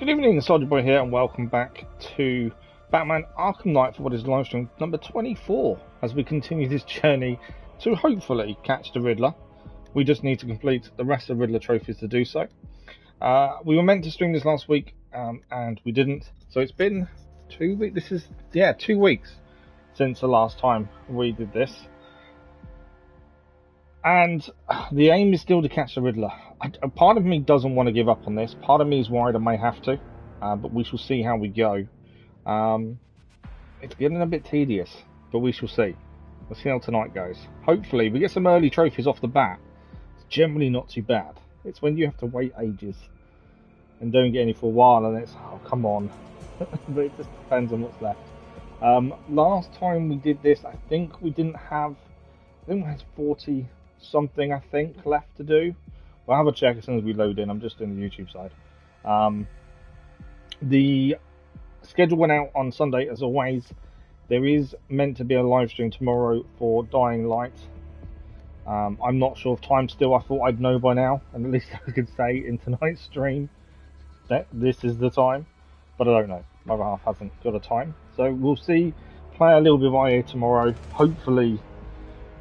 Good evening, Soldier Boy here, and welcome back to Batman Arkham Knight for what is live stream number 24, as we continue this journey to hopefully catch the Riddler. We just need to complete the rest of the Riddler trophies to do so. We were meant to stream this last week, and we didn't, so it's been 2 weeks. 2 weeks since the last time we did this. And the aim is still to catch the Riddler. Part of me doesn't want to give up on this. Part of me is worried I may have to. But we shall see how we go. It's getting a bit tedious, but we shall see. We'll see how tonight goes. Hopefully, we get some early trophies off the bat. It's generally not too bad. It's when you have to wait ages and don't get any for a while, and it's, oh, come on. But it just depends on what's left. Last time we did this, I think we had 40 something, I think, left to do. We'll have a check as soon as we load in. I'm just doing the YouTube side. The schedule went out on Sunday, as always. There is meant to be a live stream tomorrow for Dying Light. I'm not sure of time still. I thought I'd know by now, and at least I could say in tonight's stream that this is the time, but I don't know. My other half hasn't got a time, so we'll see. Play a little bit of IA tomorrow. Hopefully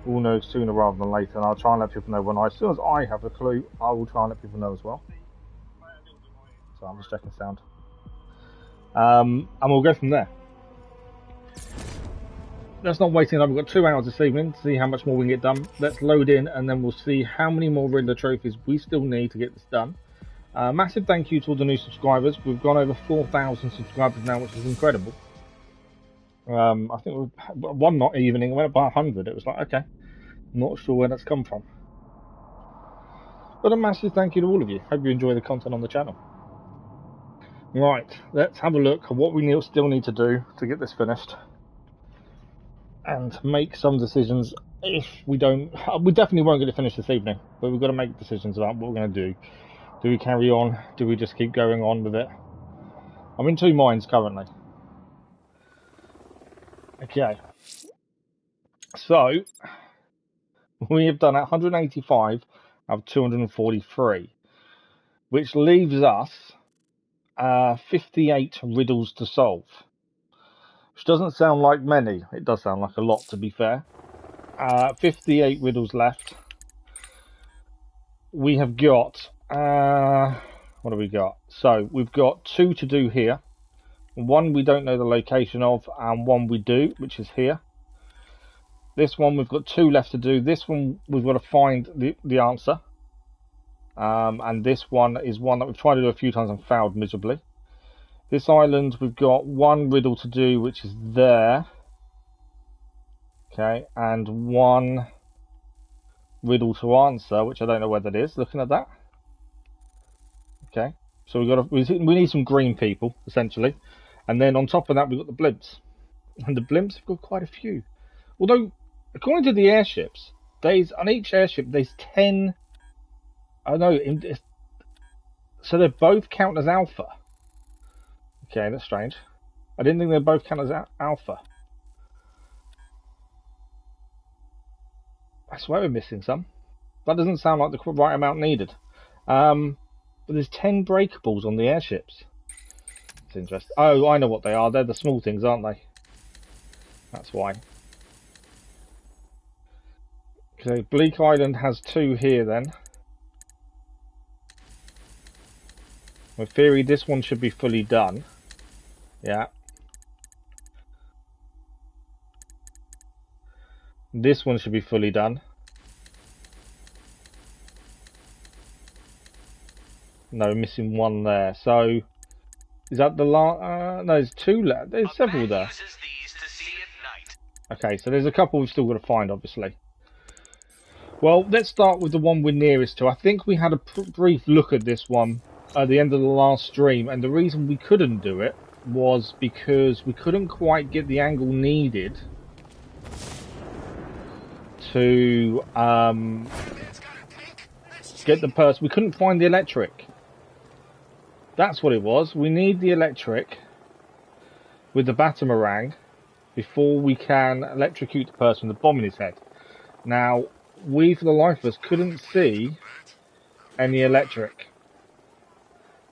we'll know sooner rather than later, and I'll try and let people know when as soon as I have a clue, I will try and let people know as well. So I'm just checking sound. And we'll go from there. Let's not waste any time. We've got 2 hours this evening to see how much more we can get done. Let's load in, and then we'll see how many more Riddler trophies we still need to get this done. Massive thank you to all the new subscribers. We've gone over 4,000 subscribers now, which is incredible. I think one not evening went up by 100. It was like, okay, not sure where that's come from. But a massive thank you to all of you. Hope you enjoy the content on the channel. Right, let's have a look at what we still need to do to get this finished. And make some decisions. If we don't, we definitely won't get it finished this evening, but we've got to make decisions about what we're going to do. Do we carry on? Do we just keep going on with it? I'm in 2 minds currently. Okay, so we have done 185 out of 243, which leaves us 58 riddles to solve, which doesn't sound like many. It does sound like a lot, to be fair. 58 riddles left. We have got, what have we got? So we've got 2 to do here. 1 we don't know the location of, and 1 we do, which is here. This one we've got 2 left to do. This one we've got to find the answer. And this one is one that we've tried to do a few times and failed miserably. This island we've got 1 riddle to do, which is there. Okay, and 1 riddle to answer, which I don't know where that is, looking at that. Okay, so we need some green people, essentially. And then on top of that, we've got the blimps. And the blimps have got quite a few. Although, according to the airships, on each airship, there's 10... Oh no, so they both count as alpha. Okay, that's strange. I didn't think they both count as alpha. I swear we're missing some. That doesn't sound like the right amount needed. But there's 10 breakables on the airships. It's interesting. Oh, I know what they are. They're the small things, aren't they? That's why. Okay, Bleak Island has 2 here then. In theory, this one should be fully done. Yeah. This one should be fully done. No, missing 1 there. So, is that the last? No, there's 2 left. There's several there. Okay, so there's a couple we've still got to find, obviously. Well, let's start with the one we're nearest to. I think we had a brief look at this one at the end of the last stream, and the reason we couldn't do it was because we couldn't quite get the angle needed to get the person. We couldn't find the electric. That's what it was. We need the electric with the Batamarang before we can electrocute the person with the bomb in his head. Now, we, for the life of us, couldn't see any electric.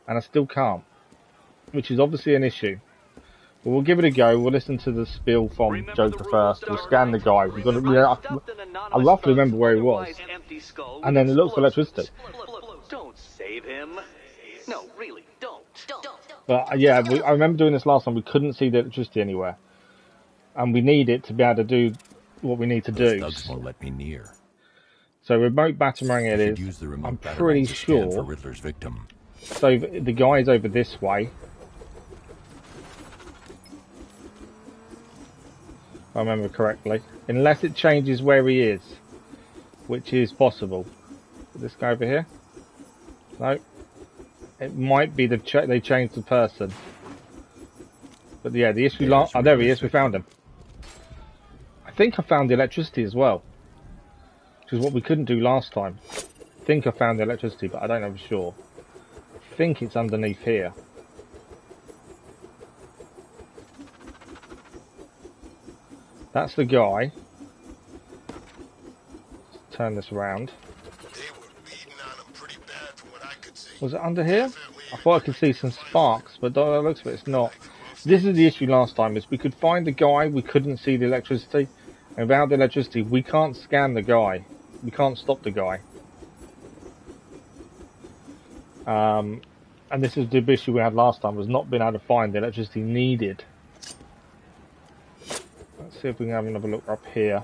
And I still can't. which is obviously an issue. But we'll give it a go. We'll listen to the spiel from Joker first. We'll scan the guy. We've got to, I roughly remember where he was. And then it looks for electricity. Don't save him. No, really, don't. But yeah, I remember doing this last time. We couldn't see the electricity anywhere. And we need it to be able to do what we need to do. Thugs won't let me near. So remote batarang it is. Use the remote I'm batarang pretty to scan sure. for Riddler's victim. So the guy's over this way. If I remember correctly. Unless it changes where he is. Which is possible. This guy over here? No. It might be they changed the person. But yeah, the issue... Oh, there he is. We found him. I think I found the electricity as well. Which is what we couldn't do last time. I think I found the electricity, but I don't know for sure. I think it's underneath here. That's the guy. Let's turn this around. Was it under here? I thought I could see some sparks, but by the looks of it, it's not. This is the issue last time, is we could find the guy, we couldn't see the electricity. And without the electricity, we can't scan the guy. We can't stop the guy. And this is the issue we had last time, was not being able to find the electricity needed. Let's see if we can have another look up here.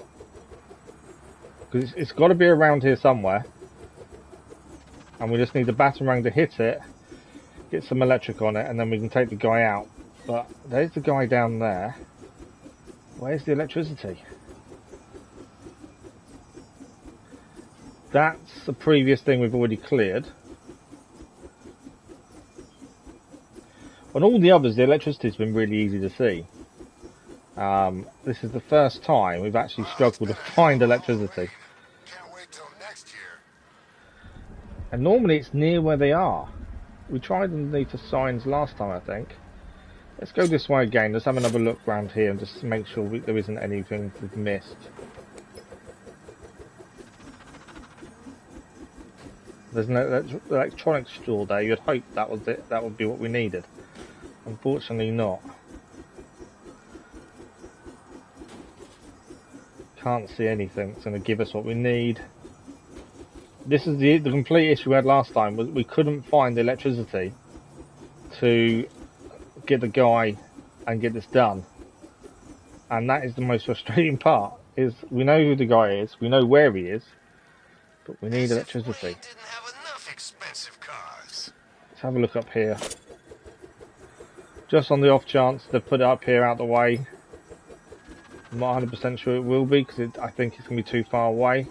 Because it's got to be around here somewhere. And we just need the batarang to hit it, get some electric on it, and then we can take the guy out. But there's the guy down there. Where's the electricity? That's the previous thing we've already cleared. On all the others, the electricity's been really easy to see. This is the first time we've actually struggled to find electricity. And normally it's near where they are. We tried underneath the signs last time, I think. Let's go this way again. Let's have another look around here and just make sure there isn't anything we've missed. There's no electronics store there. You'd hope that was it. That would be what we needed. Unfortunately not. Can't see anything that's going to give us what we need. This is the complete issue we had last time. Was we couldn't find the electricity to get the guy and get this done. And that is the most frustrating part. Is we know who the guy is, we know where he is, but we need electricity. Let's have a look up here. Just on the off chance they put it up here out the way. I'm not 100% sure it will be, because I think it's going to be too far away.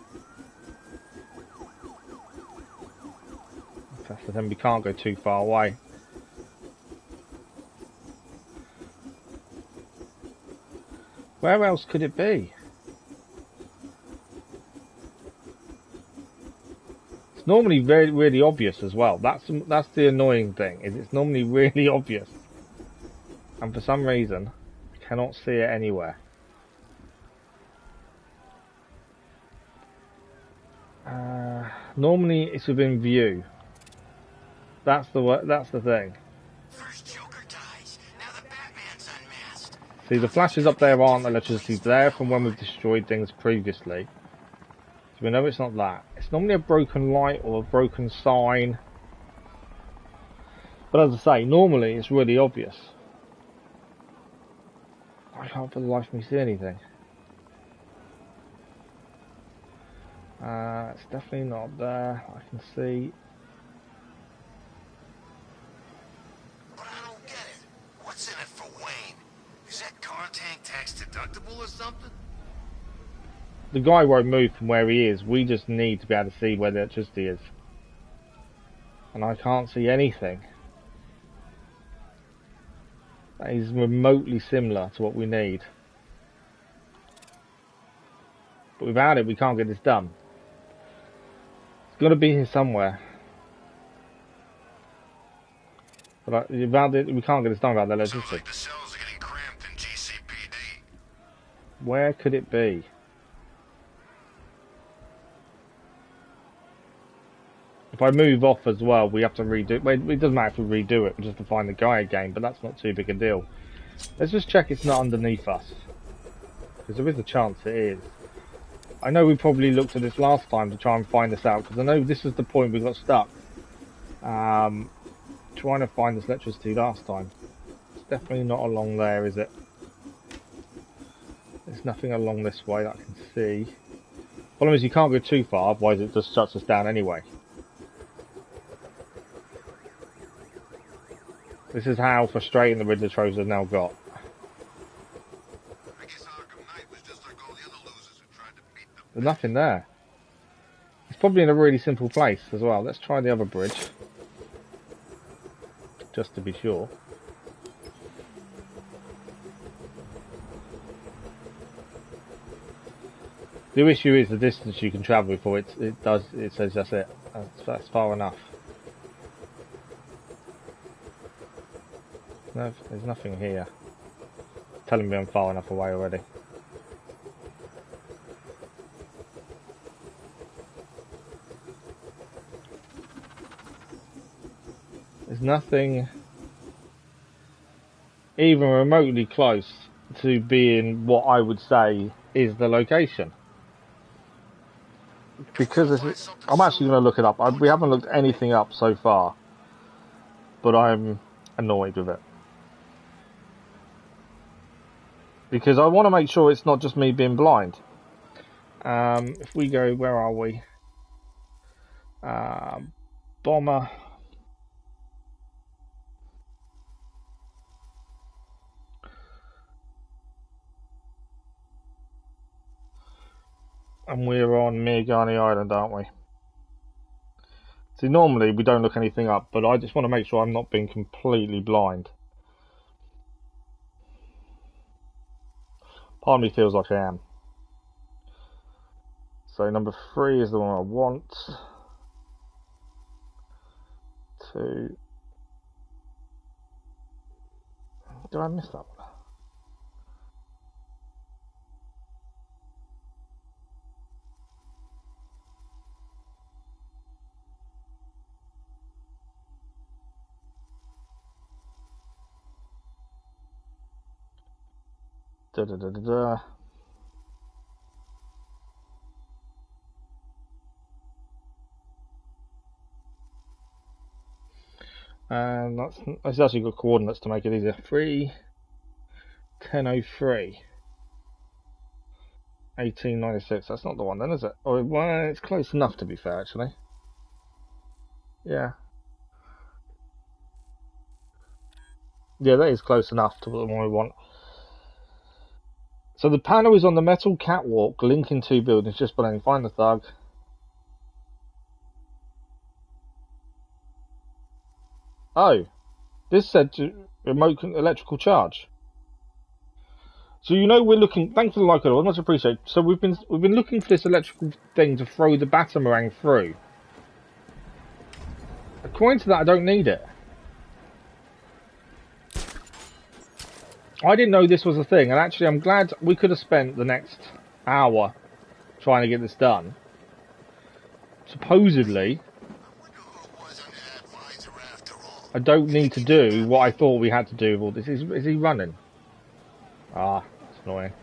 So then we can't go too far away. Where else could it be? It's normally really obvious as well. That's the annoying thing, is it's normally really obvious. And for some reason, I cannot see it anywhere. Normally it's within view. That's the thing. First Joker dies. Now the Batman's unmasked. See, the flashes up there aren't electricity. They're from when we've destroyed things previously. So we know it's not that. It's normally a broken light or a broken sign. But as I say, normally it's really obvious. I can't for the life of me see anything. It's definitely not there. I can see. But I don't get it. What's in it for Wayne? Is that car tank tax deductible or something? The guy won't move from where he is. We just need to be able to see where the electricity is. And I can't see anything that is remotely similar to what we need. But without it, we can't get this done. It's got to be here somewhere. But without it, we can't get this done without the electricity. Sounds like the cells are getting cramped in GCPD. Where could it be? If I move off as well, we have to redo. Well, it doesn't matter if we redo it, we just have to find the guy again. But that's not too big a deal. Let's just check it's not underneath us, because there is a chance it is. I know we probably looked at this last time to try and find this out, because I know this is the point we got stuck. Trying to find this electricity last time. It's definitely not along there, is it? There's nothing along this way that I can see. Problem is you can't go too far, otherwise it just shuts us down anyway. This is how frustrating the Riddler tropes have now got. I guess Arkham Knight was just like all the other losers who tried to beat them. There's nothing there. It's probably in a really simple place as well. Let's try the other bridge. Just to be sure. The issue is the distance you can travel before it says that's it. That's far enough. No, there's nothing here. It's telling me I'm far enough away already. There's nothing even remotely close to being what I would say is the location. Because I'm actually going to look it up. We haven't looked anything up so far, but I'm annoyed with it. Because I want to make sure it's not just me being blind. If we go, where are we? Bomber. And we're on Mirgani Island, aren't we? See, normally we don't look anything up, but I just want to make sure I'm not being completely blind. Part of me feels like I am. So number 3 is the one I want. 2. Did I miss that one? Da, da, da, da, da. And that's actually got coordinates to make it easier. 3, 1003, 1896. That's not the one then, is it? Oh, well, it's close enough to be fair, actually. Yeah. Yeah, that is close enough to the one we want. So the panel is on the metal catwalk linking 2 buildings just below. Find the thug. Oh, this said remote electrical charge. So you know we're looking. Thanks for the like, I much appreciate. So we've been looking for this electrical thing to throw the Batarang through. According to that, I don't need it. I didn't know this was a thing, and actually I'm glad we could have spent the next hour trying to get this done. Supposedly, I don't need to do what I thought we had to do with all this. Is he running? Ah, that's annoying.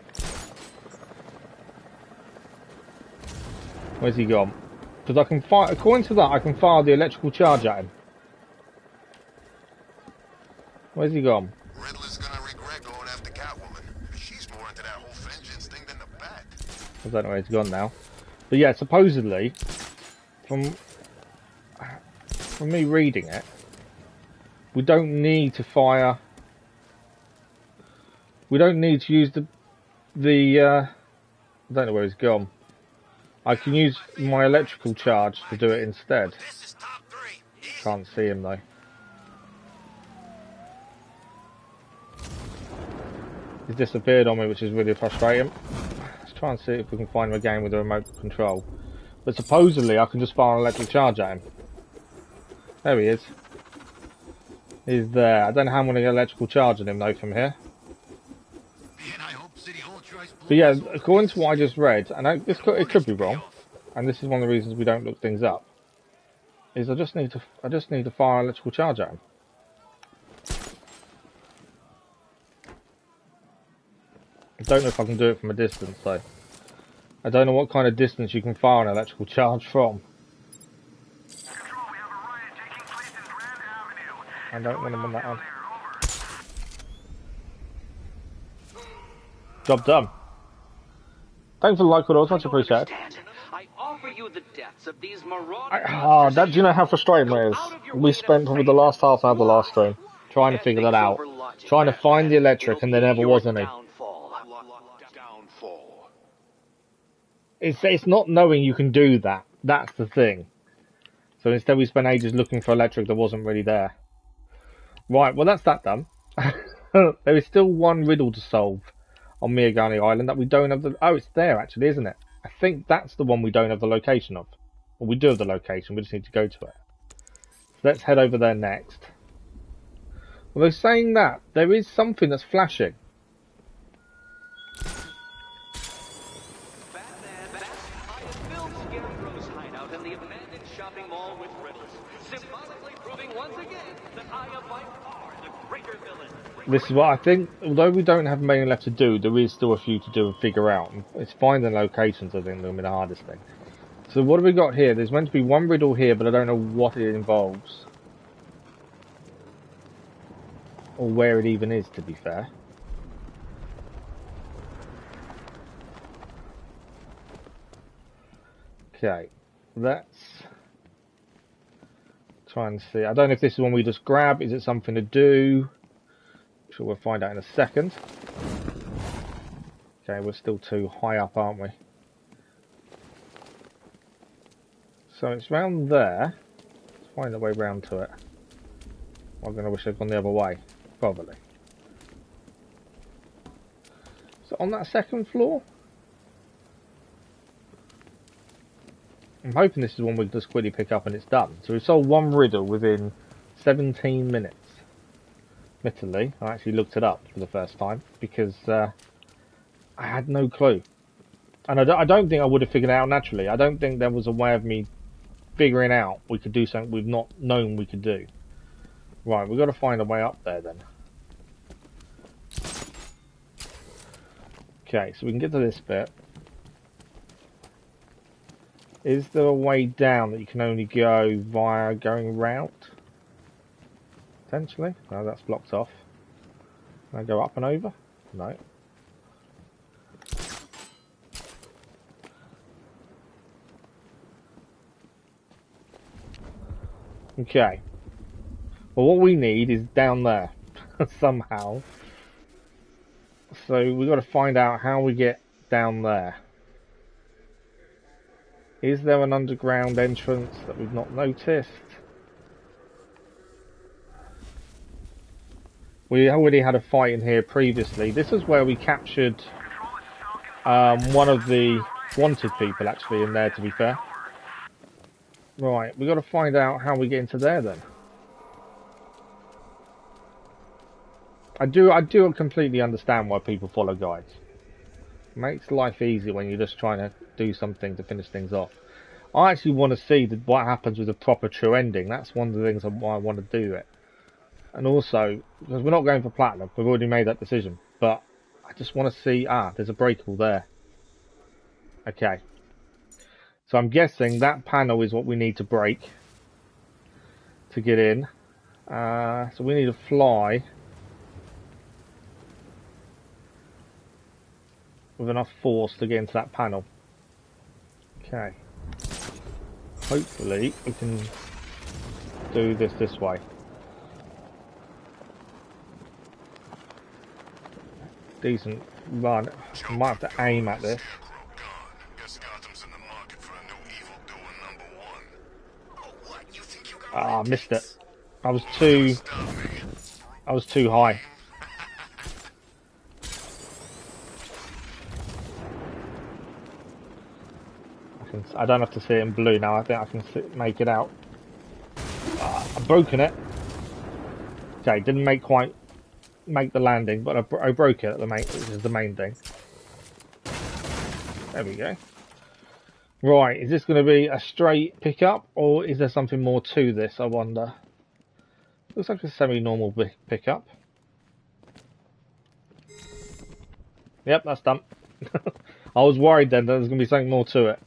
Where's he gone? Because I can fire, according to that, I can fire the electrical charge at him. Where's he gone? Riddler's gonna regret going after Catwoman. She's more into that whole vengeance thing than the Bat. I don't know where he's gone now. But yeah, supposedly, from me reading it, we don't need to fire. We don't need to use the I don't know where he's gone. I can use my electrical charge to do it instead. Can't see him though. He's disappeared on me, which is really frustrating. Let's try and see if we can find him again with the remote control. But supposedly I can just fire an electric charge at him. There he is. He's there. I don't know how I'm going to get electrical charge at him though from here. But yeah, according to what I just read, and it could be wrong, and this is one of the reasons we don't look things up. is I just need to fire an electrical charge at him. I don't know if I can do it from a distance though. I don't know what kind of distance you can fire an electrical charge from. Control, we have a riot taking place in Grand Avenue. I don't want him on that one. Job done. Thanks for the like, Woodall. Much appreciated. I offer you the deaths of these marauding Do you know how frustrating it is? We spent probably the last half hour of the last stream trying to figure that out. Trying to find the electric and there never was any. It's not knowing you can do that. That's the thing. So instead we spent ages looking for electric that wasn't really there. Right, well that's that done. There is still one riddle to solve on Miyagani Island that we don't have the... Oh, it's there actually, isn't it? I think that's the one we don't have the location of. Well, we do have the location, we just need to go to it. So let's head over there next. Although saying that, there is something that's flashing. Batman, I have filled Scarecrow's hideout in the abandoned shopping mall with riddles, symbolically proving once again that I am by far the greater villain. This is what I think, although we don't have many left to do, there is still a few to do and figure out. It's finding locations, I think, that'll be the hardest thing. So what have we got here? There's meant to be one riddle here, but I don't know what it involves. Or where it even is, to be fair. Okay, let's try and see. I don't know if this is one we just grab. Is it something to do? I'm sure we'll find out in a second. Okay, we're still too high up, aren't we? So it's round there. Let's find a way round to it. I'm going to wish I'd gone the other way. Probably. So on that second floor? I'm hoping this is one we can just quickly pick up and it's done. So we've solved one riddle within 17 minutes. Admittedly, I actually looked it up for the first time because I had no clue. And I don't think I would have figured it out naturally. I don't think there was a way of me figuring out we could do something we've not known we could do. Right, we've got to find a way up there then. Okay, so we can get to this bit. Is there a way down that you can only go via going route? Potentially. No, that's blocked off. Can I go up and over? No. Okay. Well, what we need is down there. Somehow. So we've got to find out how we get down there. Is there an underground entrance that we've not noticed? We already had a fight in here previously. This is where we captured one of the wanted people actually in there, to be fair. Right, we've got to find out how we get into there then. I do completely understand why people follow guides. It makes life easier when you're just trying to do something to finish things off. I actually want to see what happens with a proper true ending. That's one of the things why I want to do it. And also, because we're not going for platinum, we've already made that decision. But I just want to see, there's a breakable there. Okay. So I'm guessing that panel is what we need to break to get in. So we need to fly with enough force to get into that panel. Okay. Hopefully we can do this way. Decent run. I might have to aim at this. I missed it. I was too high. I don't have to see it in blue now. I think I can make it out. I've broken it. Okay, didn't quite make the landing, but I broke it, which is the main thing. There we go. Right, is this going to be a straight pickup, or is there something more to this, I wonder? Looks like a semi-normal pickup. Yep, that's done. I was worried then that there's going to be something more to it.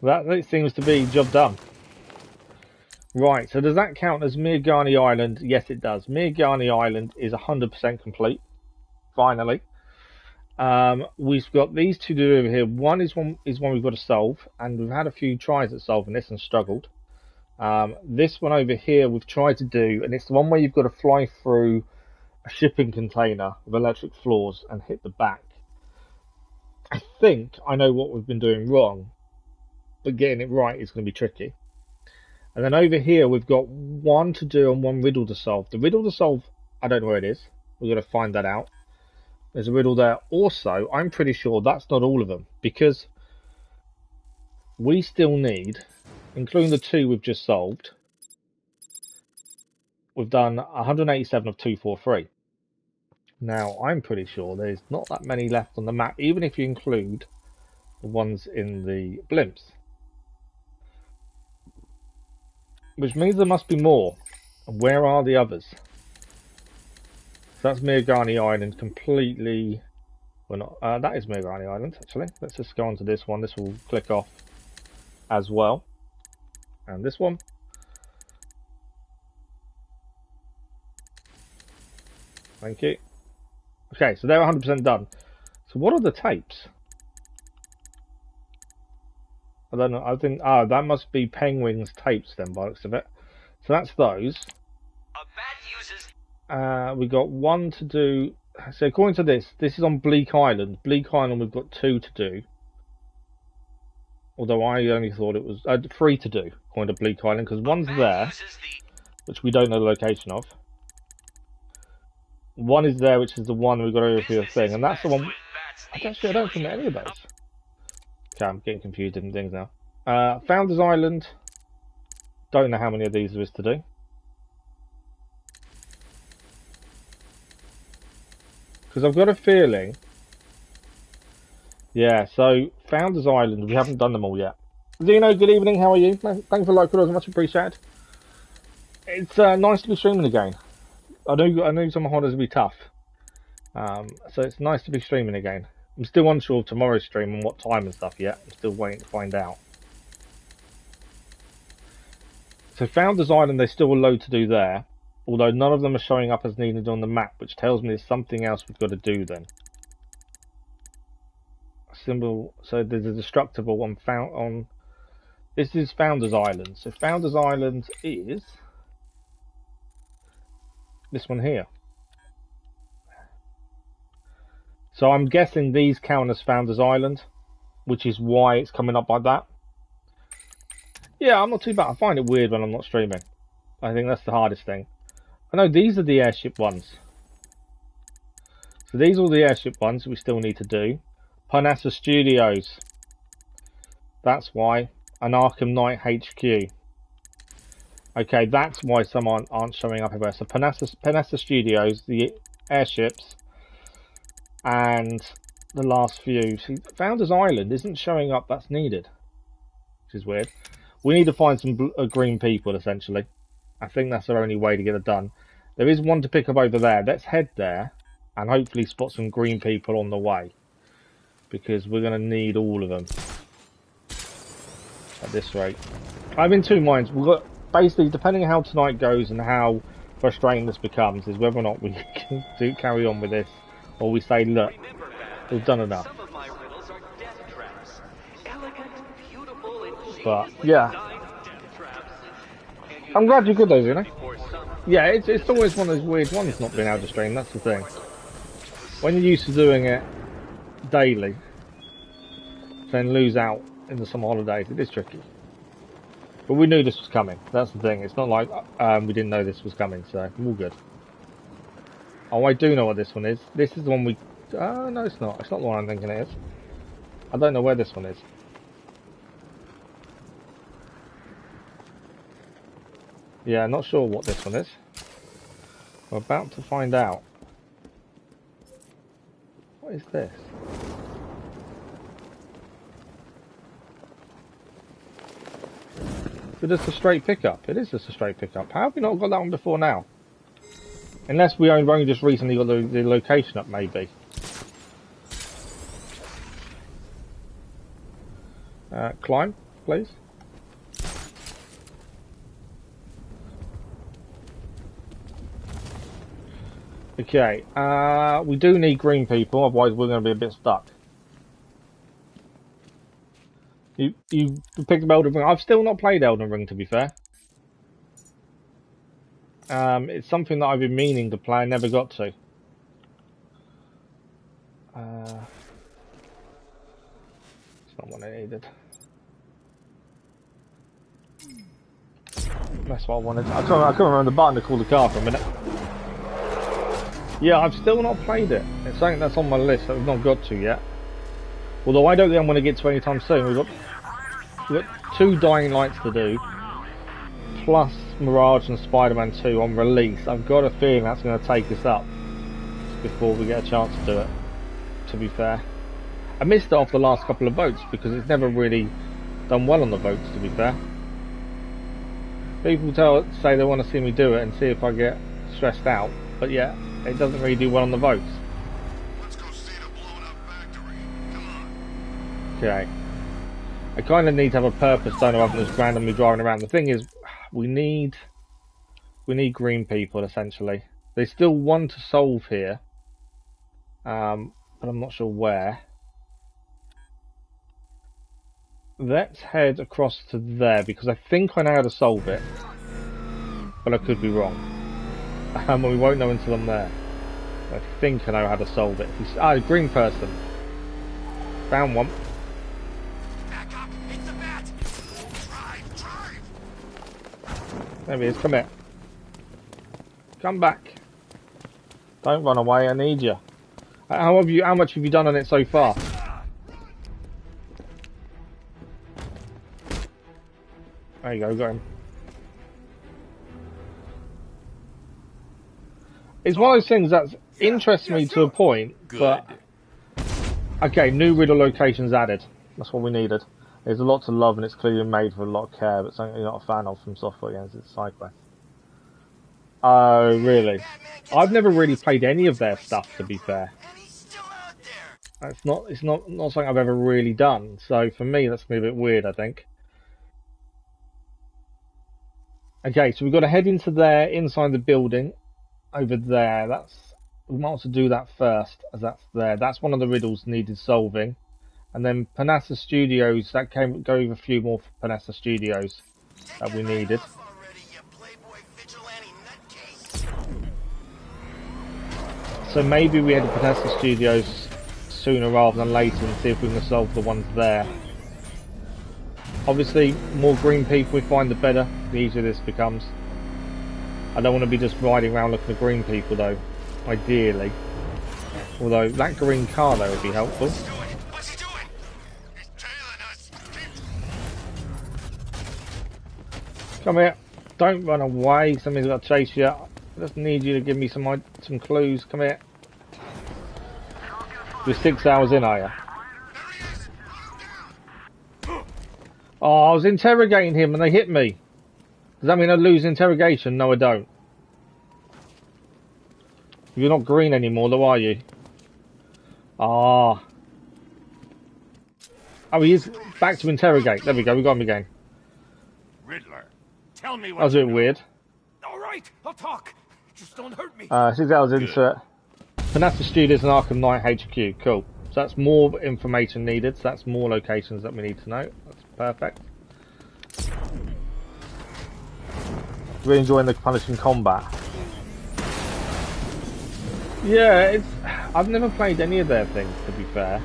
That seems to be job done. Right, so does that count as Mirgani Island? Yes, it does. Mirgani Island is 100% complete. Finally. We've got these two to do over here. One is one we've got to solve, and we've had a few tries at solving this and struggled. This one over here we've tried to do, and it's the one where you've got to fly through a shipping container with electric floors and hit the back. I think I know what we've been doing wrong, but getting it right is going to be tricky. And then over here we've got one to do and one riddle to solve. The riddle to solve, I don't know where it is. We're going to find that out. There's a riddle there. Also, I'm pretty sure that's not all of them, because we still need, including the two we've just solved, we've done 187 of 243. Now, I'm pretty sure there's not that many left on the map, even if you include the ones in the blimps. Which means there must be more. Where are the others? So that's Mirgani Island completely... Well, not, that is Mirgani Island, actually. Let's just go on to this one. This will click off as well. And this one. Thank you. Okay, so they're 100% done. So what are the tapes? I don't know. I think that must be Penguin's tapes then, by the looks of it. So that's those. A bat uses... We got one to do. So according to this is on Bleak Island. Bleak Island we've got 2 to do. Although I only thought it was 3 to do, according to Bleak Island, because one's there, which we don't know the location of. One is there, which is the one we've got over here thing, and that's the one. I don't think any of those. Okay, I'm getting confused in things now. Founders Island. Don't know how many of these there is to do. Because I've got a feeling. Yeah, so Founders Island, we haven't done them all yet. Zeno, good evening, how are you? Thanks for like, much appreciated. It's nice to be streaming again. I know some holidays will be tough. So it's nice to be streaming again. I'm still unsure of tomorrow's stream and what time and stuff yet. I'm still waiting to find out. So Founders Island, there's still a load to do there. Although none of them are showing up as needed on the map, which tells me there's something else we've got to do then. Symbol. So there's a destructible one found on. This is Founders Island. So Founders Island is this one here. So I'm guessing these count as Founders Island, which is why it's coming up like that. Yeah, I'm not too bad. I find it weird when I'm not streaming. I think that's the hardest thing. I know these are the airship ones. So these are all the airship ones we still need to do. Panassa Studios. That's why. An Arkham Knight HQ. Okay, that's why some aren't showing up everywhere. So Panassa Studios, the airships, and the last few. See, Founders Island isn't showing up. That's needed, which is weird. We need to find some green people, essentially. I think that's our only way to get it done. There is one to pick up over there. Let's head there and hopefully spot some green people on the way, because we're going to need all of them at this rate. I'm in two minds. We've got basically, depending on how tonight goes and how frustrating this becomes, is whether or not we can carry on with this, or we say, look, we've done enough. Some of my riddles are death traps. Elegant, beautiful, and But yeah, death traps. I'm glad you got those, you know. Yeah, it's always one of those weird ones not being able to stream. That's the thing. When you're used to doing it daily, then lose out in the summer holidays, it is tricky. But we knew this was coming. That's the thing. It's not like we didn't know this was coming, so we're all good. Oh, I do know what this one is. This is the one we... no, it's not. It's not the one I'm thinking it is. I don't know where this one is. Yeah, not sure what this one is. We're about to find out. What is this? Is it just a straight pickup? It is just a straight pickup. How have we not got that one before now? Unless we only just recently got the location up, maybe. Climb, please. Okay, we do need green people, otherwise we're going to be a bit stuck. You picked up Elden Ring. I've still not played Elden Ring, to be fair. It's something that I've been meaning to play, never got to. It's not what I needed. That's what I wanted. I couldn't remember the button to call the car for a minute. Yeah, I've still not played it. It's something that's on my list that we've not got to yet. Although I don't think I'm going to get to anytime soon. We've got 2 Dying Lights to do, plus Mirage and Spider-Man 2 on release. I've got a feeling that's going to take us up before we get a chance to do it, to be fair. I missed it off the last couple of votes because it's never really done well on the votes, to be fair. People say they want to see me do it and see if I get stressed out, but yeah, it doesn't really do well on the votes. Let's go see the blown up factory. Come on. Okay. I kind of need to have a purpose, don't I, other than just randomly driving around. The thing is, we need green people, essentially. There's still one to solve here, but I'm not sure where. Let's head across to there, because I think I know how to solve it, but I could be wrong. And we won't know until I'm there. I think I know how to solve it. Green person. Found one. Back up. It's the bat. Drive. There he is. Come here. Come back. Don't run away. I need you. How much have you done on it so far? There you go. Got him. It's one of those things that interests me to a point, but okay, new riddle locations added. That's what we needed. There's a lot to love, and it's clearly made for a lot of care, but something you're not a fan of from software games. It's side quest. Oh, really? I've never really played any of their stuff, to be fair. It's not something I've ever really done. So for me, that's gonna be a bit weird, I think. Okay, so we've got to head into there, inside the building. Over there, we might want to do that first, as that's there. That's one of the riddles needed solving, and then Panassa Studios. That go with a few more Panassa Studios that we needed. So maybe we head to Panassa Studios sooner rather than later and see if we can solve the ones there. Obviously, more green people we find, the better. The easier this becomes. I don't want to be just riding around looking for green people though, ideally. Although that green car there would be helpful. What's he doing? He's tailing us. Come here. Don't run away. Somebody's got to chase you. I just need you to give me some clues. Come here. You're 6 hours in, are you? Oh, I was interrogating him and they hit me. Does that mean I lose interrogation? No, I don't. You're not green anymore, though, are you? Ah. Oh, he is back to interrogate. There we go, we got him again. Riddler, tell me what. That was a bit weird. All right, I'll talk. Just don't hurt me. 6 hours into it. Panassa Studios and Arkham Knight HQ. Cool. So that's more information needed. So that's more locations that we need to know. That's perfect. Really enjoying the punishing combat. Yeah, I've never played any of their things, to be fair.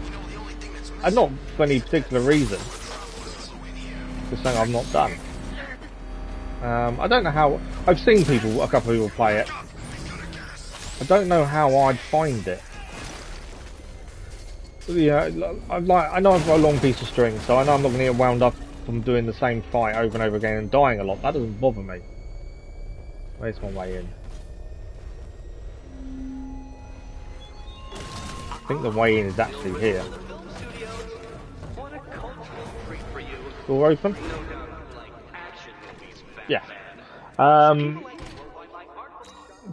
And not for any particular reason. Just something I've not done. I don't know how. I've seen a couple of people play it. I don't know how I'd find it. Yeah, I know I've got a long piece of string, so I know I'm not going to get wound up from doing the same fight over and over again and dying a lot. That doesn't bother me. Where's my way in? I think the way in is actually here. Door open? Um,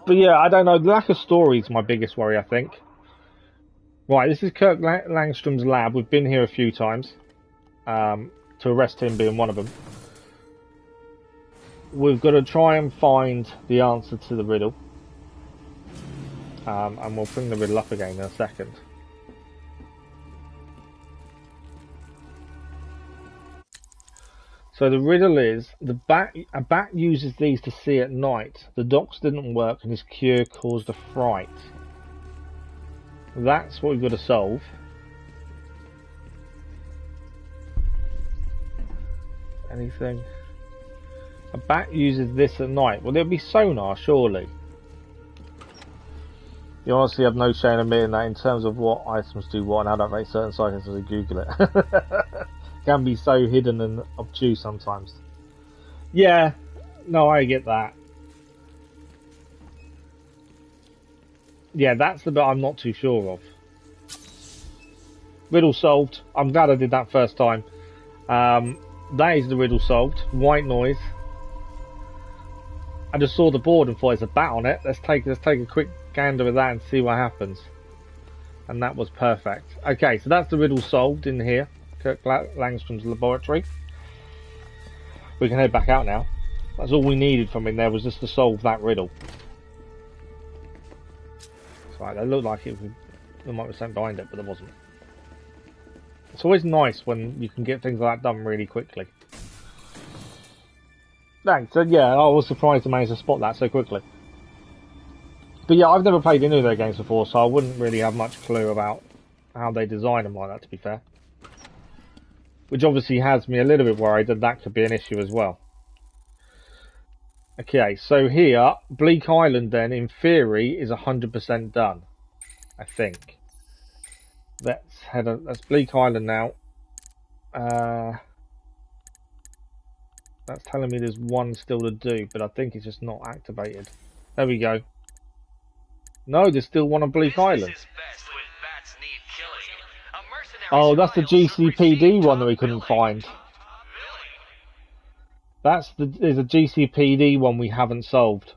but yeah, I don't know. The lack of story is my biggest worry, I think. Right, this is Kirk Langstrom's lab. We've been here a few times. To arrest him being one of them. We've got to try and find the answer to the riddle. And we'll bring the riddle up again in a second. So the riddle is, a bat uses these to see at night. The docs didn't work and his cure caused a fright. That's what we've got to solve. Anything? A bat uses this at night. Well, there'll be sonar, surely. You honestly have no shame in admitting that in terms of what items do what and how that rate certain sites as I Google it. Can be so hidden and obtuse sometimes. Yeah, no, I get that. Yeah, that's the bit I'm not too sure of. Riddle solved. I'm glad I did that first time. That is the riddle solved. White noise. I just saw the board and thought there's a bat on it. Let's take a quick gander at that and see what happens. And that was perfect. Okay, so that's the riddle solved in here. Kirk Langstrom's laboratory. We can head back out now. That's all we needed from in there was just to solve that riddle. Right, that looked like there might be something behind it, but there wasn't. It's always nice when you can get things like that done really quickly. Thanks. So yeah, I was surprised to manage to spot that so quickly. But yeah, I've never played any of their games before, so I wouldn't really have much clue about how they design them like that, to be fair. Which obviously has me a little bit worried that that could be an issue as well. Okay, so here, Bleak Island then, in theory, is 100% done. I think. That's Bleak Island now. That's telling me there's one still to do, but I think it's just not activated. There we go. No, there's still one on Bleak Island. Oh, that's the GCPD one that we couldn't find. There's a GCPD one we haven't solved.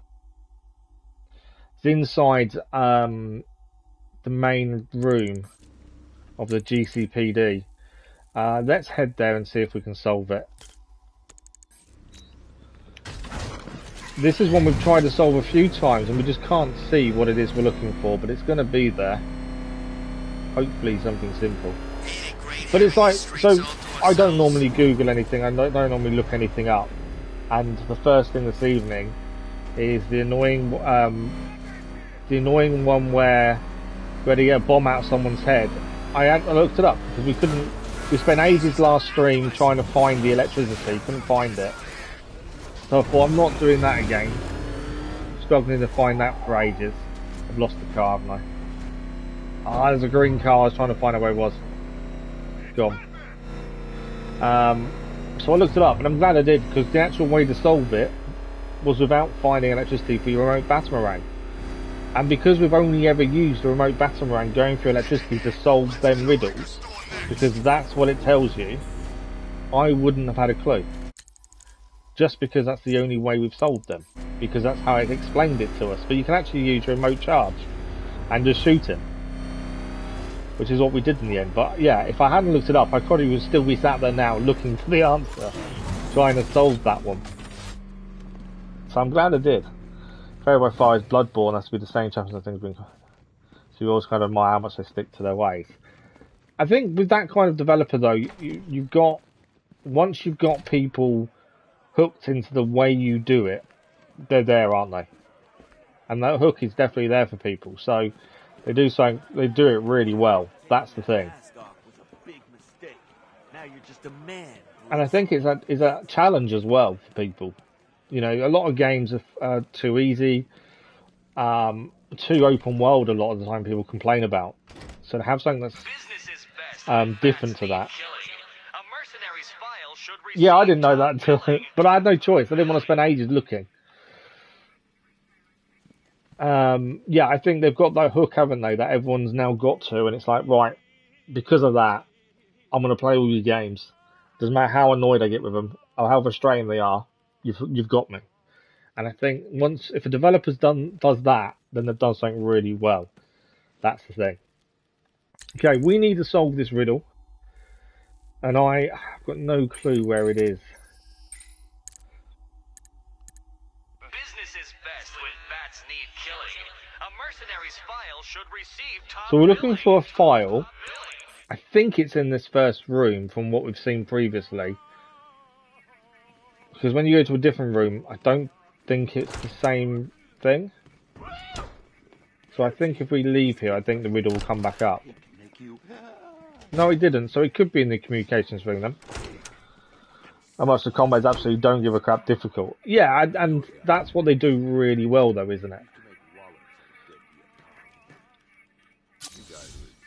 It's inside the main room of the GCPD. Let's head there and see if we can solve it. This is one we've tried to solve a few times and we just can't see what it is we're looking for, but it's going to be there. Hopefully something simple. But it's like, so I don't normally Google anything, I don't normally look anything up. And the first thing this evening is the annoying one where they get a bomb out of someone's head. I looked it up because we spent ages last stream trying to find the electricity, couldn't find it. So I thought, I'm not doing that again. Struggling to find that for ages. I've lost the car, haven't I? Ah, there's a green car, I was trying to find out where it was. Gone. So I looked it up, and I'm glad I did, because the actual way to solve it was without finding electricity for your remote Batamarang. And because we've only ever used the remote Batamarang going through electricity to solve them riddles, because that's what it tells you, I wouldn't have had a clue. Just because that's the only way we've solved them. Because that's how it explained it to us. But you can actually use your remote charge and just shoot him. Which is what we did in the end. But yeah, if I hadn't looked it up, I probably would still be sat there now looking for the answer. Trying to solve that one. So I'm glad I did. Fairy 5's Bloodborne has to be the same champions I think been. So you always kind of admire how much they stick to their ways. I think with that kind of developer though, you've got, once you've got people hooked into the way you do it, they're there, aren't they? And that hook is definitely there for people. So they do it really well. That's the thing. And I think it's a challenge as well for people. You know, a lot of games are too easy, too open world. A lot of the time, people complain about. So to have something that's different to that. Yeah, I didn't know that until, but I had no choice. I didn't want to spend ages looking. Yeah, I think they've got that hook, haven't they? That everyone's now got to, and it's like, right, because of that, I'm going to play all your games. Doesn't matter how annoyed I get with them or how frustrating they are. You've got me. And I think if a developer's does that, then they've done something really well. That's the thing. Okay, we need to solve this riddle, and I've got no clue where it is. Business is best when bats need killing. A mercenary's file should receive top So we're looking billing. for a file. I think it's in this first room from what we've seen previously. Because when you go to a different room, I don't think it's the same thing. So I think if we leave here, I think the riddle will come back up. No, it didn't. So it could be in the communications room then. How much the combats absolutely don't give a crap difficult. Yeah, and that's what they do really well though, isn't it?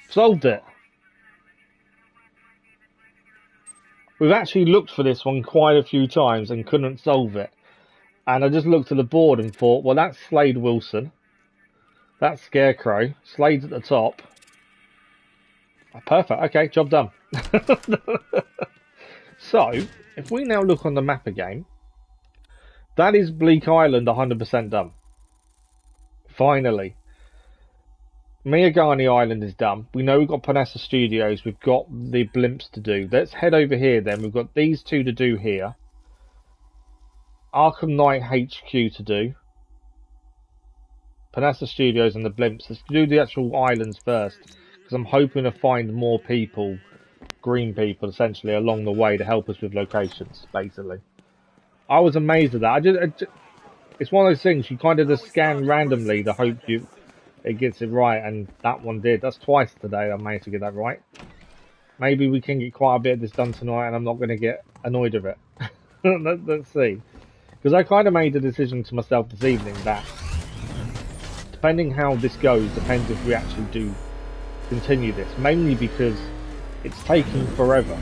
Solved it. We've actually looked for this one quite a few times and couldn't solve it. And I just looked at the board and thought, well, that's Slade Wilson. That's Scarecrow. Slade's at the top. Oh, perfect. Okay, job done. So, if we now look on the map again, that is Bleak Island 100% done. Finally. Miyagani Island is done. We know we've got Panessa Studios. We've got the blimps to do. Let's head over here then. We've got these two to do here. Arkham Knight HQ to do. Panessa Studios and the blimps. Let's do the actual islands first. Because I'm hoping to find more people, green people essentially, along the way to help us with locations, basically. I was amazed at that. It's one of those things, you kind of just scan randomly to hope it gets it right, and that one did. That's twice today I managed to get that right. Maybe we can get quite a bit of this done tonight and I'm not going to get annoyed with it. Let's see. Because I kind of made the decision to myself this evening that depending how this goes, depends if we actually do continue this. Mainly because it's taking forever.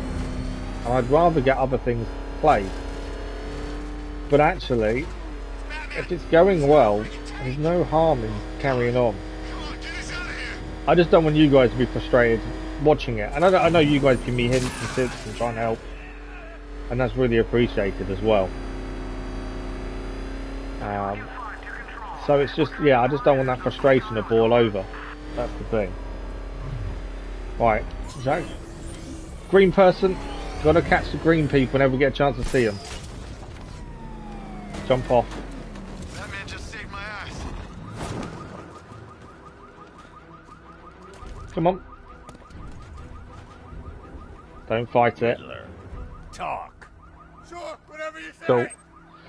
And I'd rather get other things played. But actually, if it's going well, there's no harm in carrying on. I just don't want you guys to be frustrated watching it. And I know you guys give me hints and tips and try and help. And that's really appreciated as well. So it's just, yeah, I just don't want that frustration to boil over. That's the thing. Right, so green person, gotta catch the green people whenever we get a chance to see them. Jump off. That man just saved my ass. Come on. Don't fight it. Talk. Sure, whatever you say. Cool.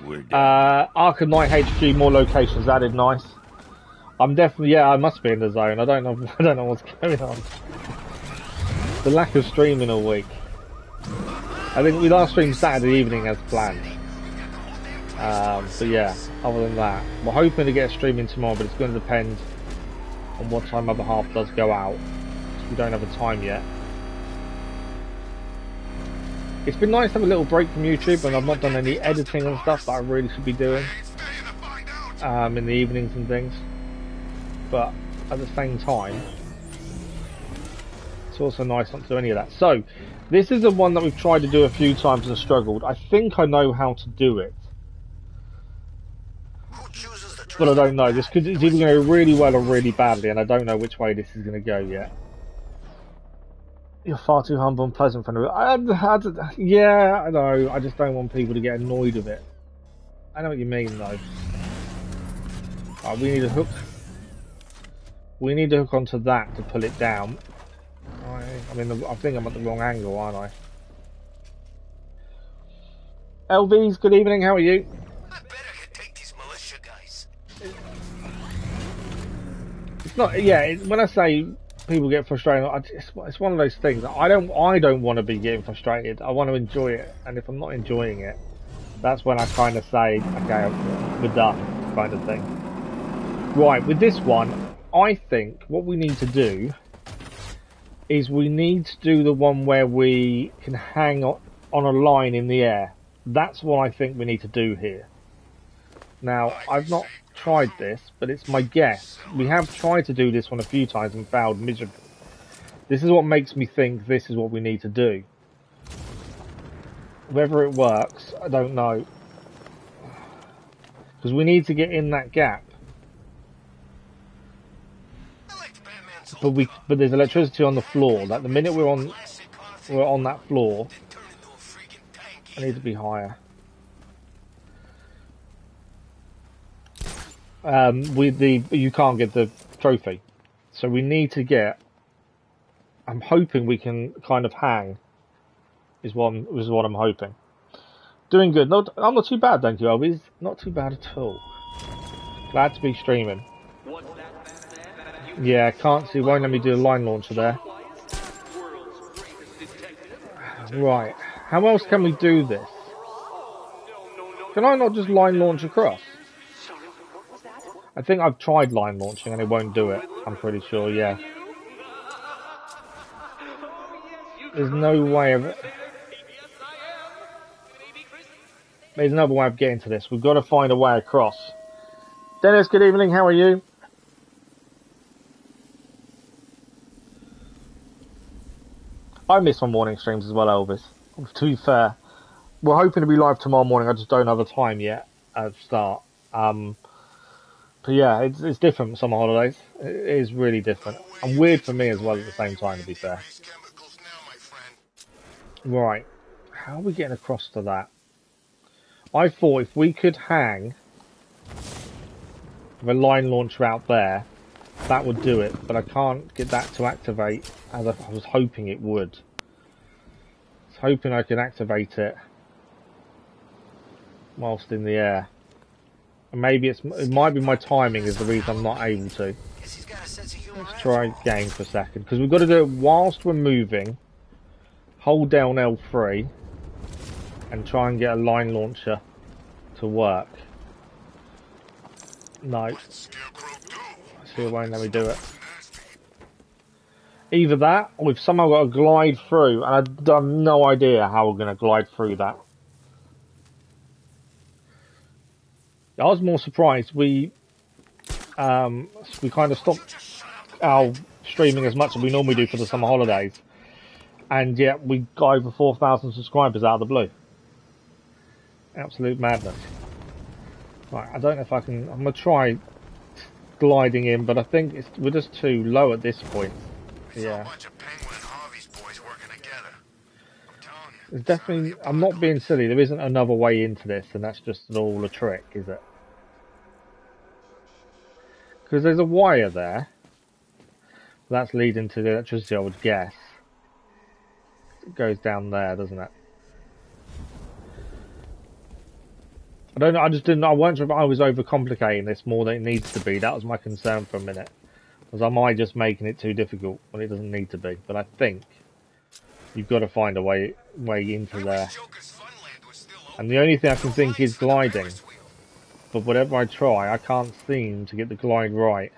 We're done. Arkham Knight HQ, more locations added, nice. I'm definitely, yeah, I must be in the zone. I don't know what's going on. The lack of streaming all week. I think we last streamed Saturday evening as planned. But yeah, other than that, we're hoping to get a stream in tomorrow, but it's going to depend on what time other half does go out. We don't have a time yet. It's been nice to have a little break from YouTube, and I've not done any editing and stuff that I really should be doing in the evenings and things. But at the same time, it's also nice not to do any of that. So, this is the one that we've tried to do a few times and struggled. I think I know how to do it. But I don't know. It's either going to go really well or really badly, and I don't know which way this is going to go yet. You're far too humble and pleasant for me. Yeah, I know. I just don't want people to get annoyed with it. I know what you mean, though. Right, we need a hook. We need to hook onto that to pull it down. I mean, I think I'm at the wrong angle, aren't I? LVs, good evening. How are you? I bet I could take these militia guys. It's not. Yeah, when I say people get frustrated, it's one of those things. I don't want to be getting frustrated. I want to enjoy it, and if I'm not enjoying it, that's when I kind of say, okay, we're done, kind of thing. Right, with this one, I think what we need to do is we need to do the one where we can hang on a line in the air. That's what I think we need to do here. Now, I've not tried this, but it's my guess. We have tried to do this one a few times and failed miserably. This is what makes me think this is what we need to do. Whether it works, I don't know. Because we need to get in that gap. I liked Batman's But there's electricity on the floor. Like the minute we're on that floor, Turn into a freaking tank. I need to be higher. You can't get the trophy, so we need to get. I'm hoping we can kind of hang. Is what I'm hoping. Doing good. I'm not too bad, thank you, Elvis. Not too bad at all. Glad to be streaming. What's that back there? Yeah, can't see. Won't let me do a line launcher there. World's greatest detective. Right. How else can we do this? No. Can I not just line launch across? Sorry, what was that? I think I've tried line launching and it won't do it. I'm pretty sure, yeah. There's no way of it. There's another way of getting to this. We've got to find a way across. Dennis, good evening. How are you? I miss my morning streams as well, Elvis. To be fair, we're hoping to be live tomorrow morning. I just don't have a time yet at the start. But yeah, it's different with summer holidays. It is really different. And weird for me as well at the same time, to be fair. Right. How are we getting across to that? I thought if we could hang the line launcher out there, that would do it. But I can't get that to activate as I was hoping it would. I was hoping I could activate it whilst in the air. And maybe it might be my timing is the reason I'm not able to. Let's try again for a second. Because we've got to do it whilst we're moving. Hold down L3 and try and get a line launcher to work. No. See, it won't let me do it. Either that, or we've somehow got to glide through, and I have no idea how we're going to glide through that. I was more surprised. We kind of stopped our streaming as much as we normally do for the summer holidays. And yet we got over 4,000 subscribers out of the blue. Absolute madness. Right, I don't know if I can. I'm gonna try gliding in, but I think we're just too low at this point. Yeah. There's definitely. I'm not being silly. There isn't another way into this, and that's just all a trick, is it? Because there's a wire there. That's leading to the electricity, I would guess. It goes down there, doesn't it? I don't know, I just didn't, I weren't sure if I was overcomplicating this more than it needs to be. That was my concern for a minute. Was am I just making it too difficult when it doesn't need to be? But I think you've got to find a way into there. And the only thing I can think is gliding. But whatever I try, I can't seem to get the glide right.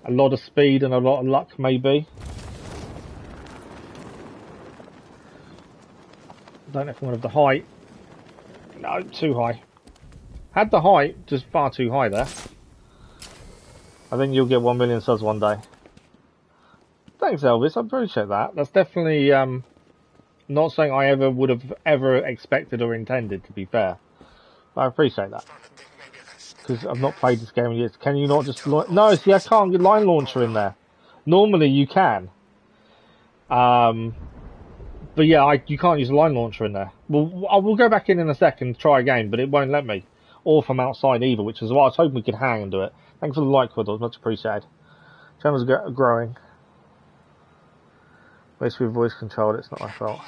A lot of speed and a lot of luck, maybe. I don't know if I'm going to have the height. No, too high. Had the height, just far too high there. I think you'll get 1 million subs one day. Thanks, Elvis. I appreciate that. That's definitely not something I would have expected or intended, to be fair. But I appreciate that. Because I've not played this game in years. Can you not just... No, see, I can't get line launcher in there. Normally you can. But yeah, you can't use a line launcher in there. We'll go back in a second, try again, but it won't let me. Or from outside either, which is why I was hoping we could hang and do it. Thanks for the like, Riddles, much appreciated. Channel's growing. Basically voice controlled, it's not my fault.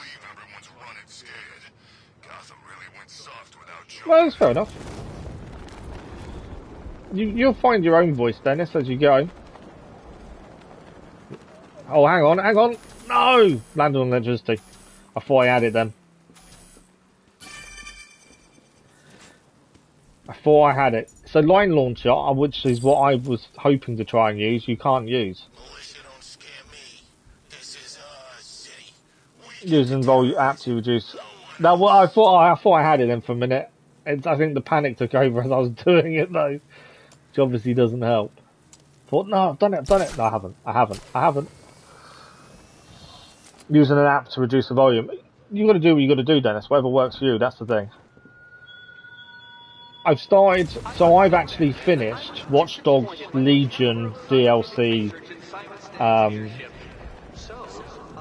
Well, that's fair enough. You'll find your own voice, Dennis, as you go. Oh, hang on. No! Landed on electricity. I thought I had it then. I thought I had it. So line launcher, which is what I was hoping to try and use, you can't use. Using volume app to reduce. Now, well, I thought I had it then for a minute. I think the panic took over as I was doing it though, which obviously doesn't help. Thought, no, I've done it. No, I haven't. Using an app to reduce the volume. You got to do what you got to do, Dennis. Whatever works for you. That's the thing. I've started, so I've actually finished Watch Dogs Legion DLC, um,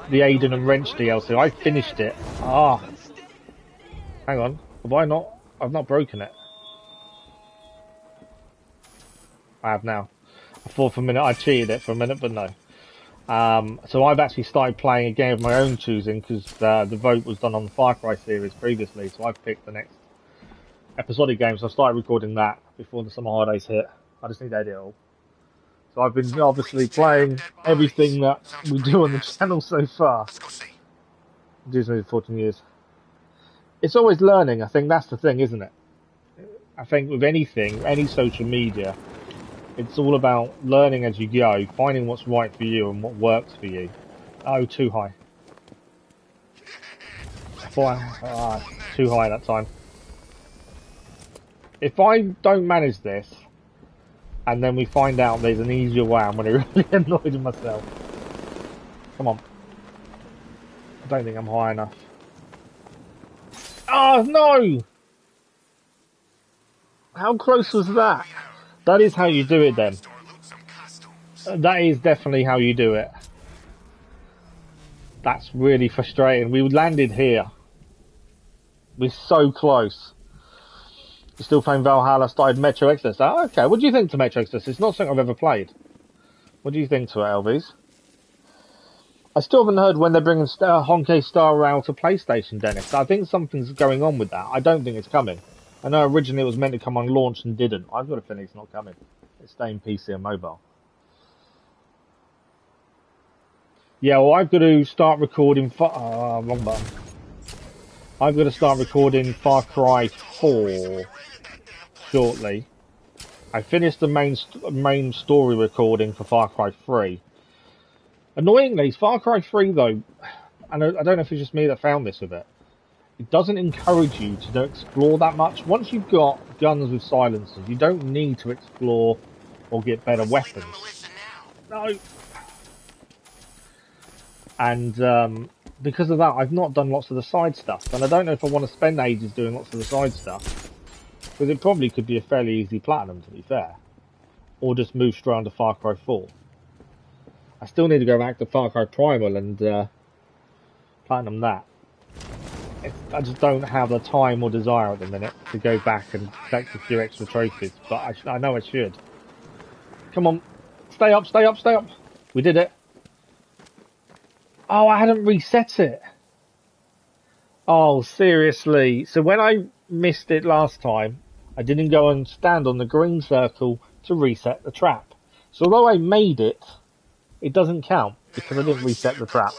the Aiden and Wrench DLC. I finished it. Ah, hang on. Have I not? I've not broken it. I have now. I thought for a minute I cheated it for a minute, but no. So I've actually started playing a game of my own choosing because the vote was done on the Far Cry series previously. So I've picked the next episodic game. So I started recording that before the summer holidays hit. I just need to edit it all. So I've been obviously playing everything that we do on the channel so far. Let's go see. Disney 14 years. It's always learning. I think that's the thing, isn't it? I think with anything, any social media, it's all about learning as you go, finding what's right for you and what works for you. Oh, too high. Too high that time. If I don't manage this, and then we find out there's an easier way, I'm going to really annoyed with myself. Come on. I don't think I'm high enough. Oh, no! How close was that? That is how you do it then. That is definitely how you do it. That's really frustrating. We landed here. We're so close. You're still playing Valhalla, started Metro Exodus. Oh, okay, what do you think to Metro Exodus? It's not something I've ever played. What do you think to it, Elvis? I still haven't heard when they're bringing Honkai Star Rail to PlayStation, Dennis. I think something's going on with that. I don't think it's coming. I know originally it was meant to come on launch and didn't. I've got a feeling it's not coming. It's staying PC and mobile. Yeah, well, I've got to start recording... wrong button. I've got to start recording Far Cry 4 shortly. I finished the main story recording for Far Cry 3. Annoyingly, Far Cry 3, though, and I don't know if it's just me that found this with it, it doesn't encourage you to explore that much. Once you've got guns with silencers, you don't need to explore or get better weapons. No. And because of that, I've not done lots of the side stuff, and I don't know if I want to spend ages doing lots of the side stuff, because it probably could be a fairly easy platinum, to be fair, or just move straight on to Far Cry 4. I still need to go back to Far Cry Primal and platinum that. I just don't have the time or desire at the minute to go back and collect a few extra trophies, but I know I should. Come on, stay up, stay up, stay up. We did it. Oh, I hadn't reset it. Oh, seriously. So when I missed it last time, I didn't go and stand on the green circle to reset the trap. So although I made it, it doesn't count because I didn't reset the trap.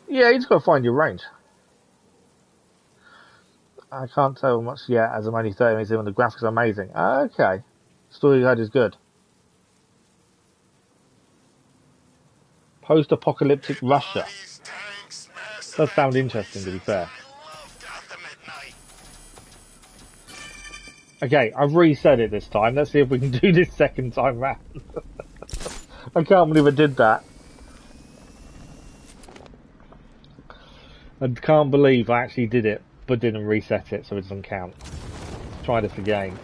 Yeah, you just got to find your range. I can't tell much yet as I'm only 30 minutes in and the graphics are amazing. Okay. Story code is good. Post-apocalyptic Russia. Does sound interesting, to be fair. Okay, I've reset it this time. Let's see if we can do this second time round. I can't believe I did that. I can't believe I actually did it, but didn't reset it, so it doesn't count. Let's try this again.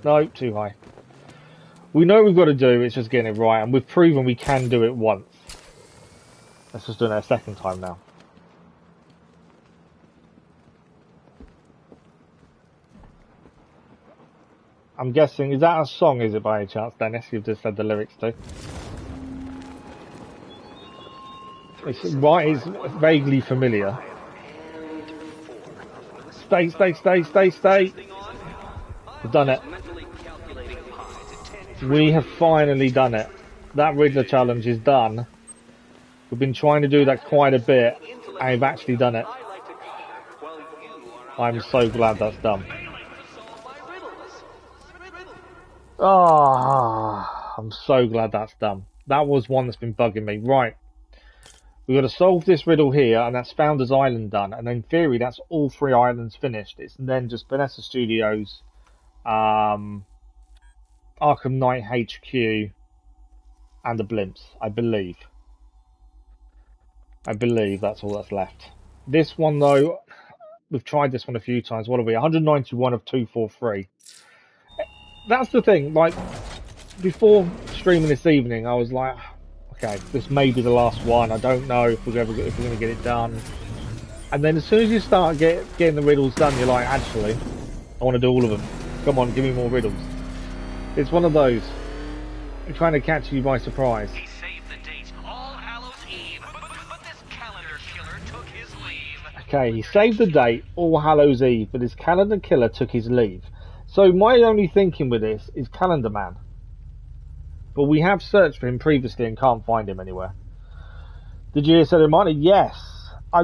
No, too high. We know we've got to do, it's just getting it right, and we've proven we can do it once. Let's just do it a second time now. I'm guessing, is that a song, is it, by any chance, Dennis? You've just said the lyrics to. It's right, it's vaguely familiar. Stay, stay, stay, stay, stay. We've done it. We have finally done it. That Riddler challenge is done. We've been trying to do that quite a bit, and we've actually done it. I'm so glad that's done. Oh, I'm so glad that's done. That was one that's been bugging me. Right. We've got to solve this riddle here, and that's Founders Island done. And in theory, that's all 3 islands finished. It's then just Vanessa Studios, Arkham Knight HQ, and the Blimps, I believe. I believe that's all that's left. This one, though, we've tried this one a few times. What are we? 191 of 243. That's the thing. Like, before streaming this evening, I was like, okay, this may be the last one. I don't know if we're going to get it done. And then as soon as you start getting the riddles done, you're like, actually, I want to do all of them. Come on, give me more riddles. It's one of those. It's trying to catch you by surprise. He saved the date, All Hallows Eve, but this calendar killer took his leave. Okay, he saved the date, All Hallows Eve, but his calendar killer took his leave. So my only thinking with this is Calendar Man. But we have searched for him previously and can't find him anywhere. Did you hear Sadio Mane? Yes.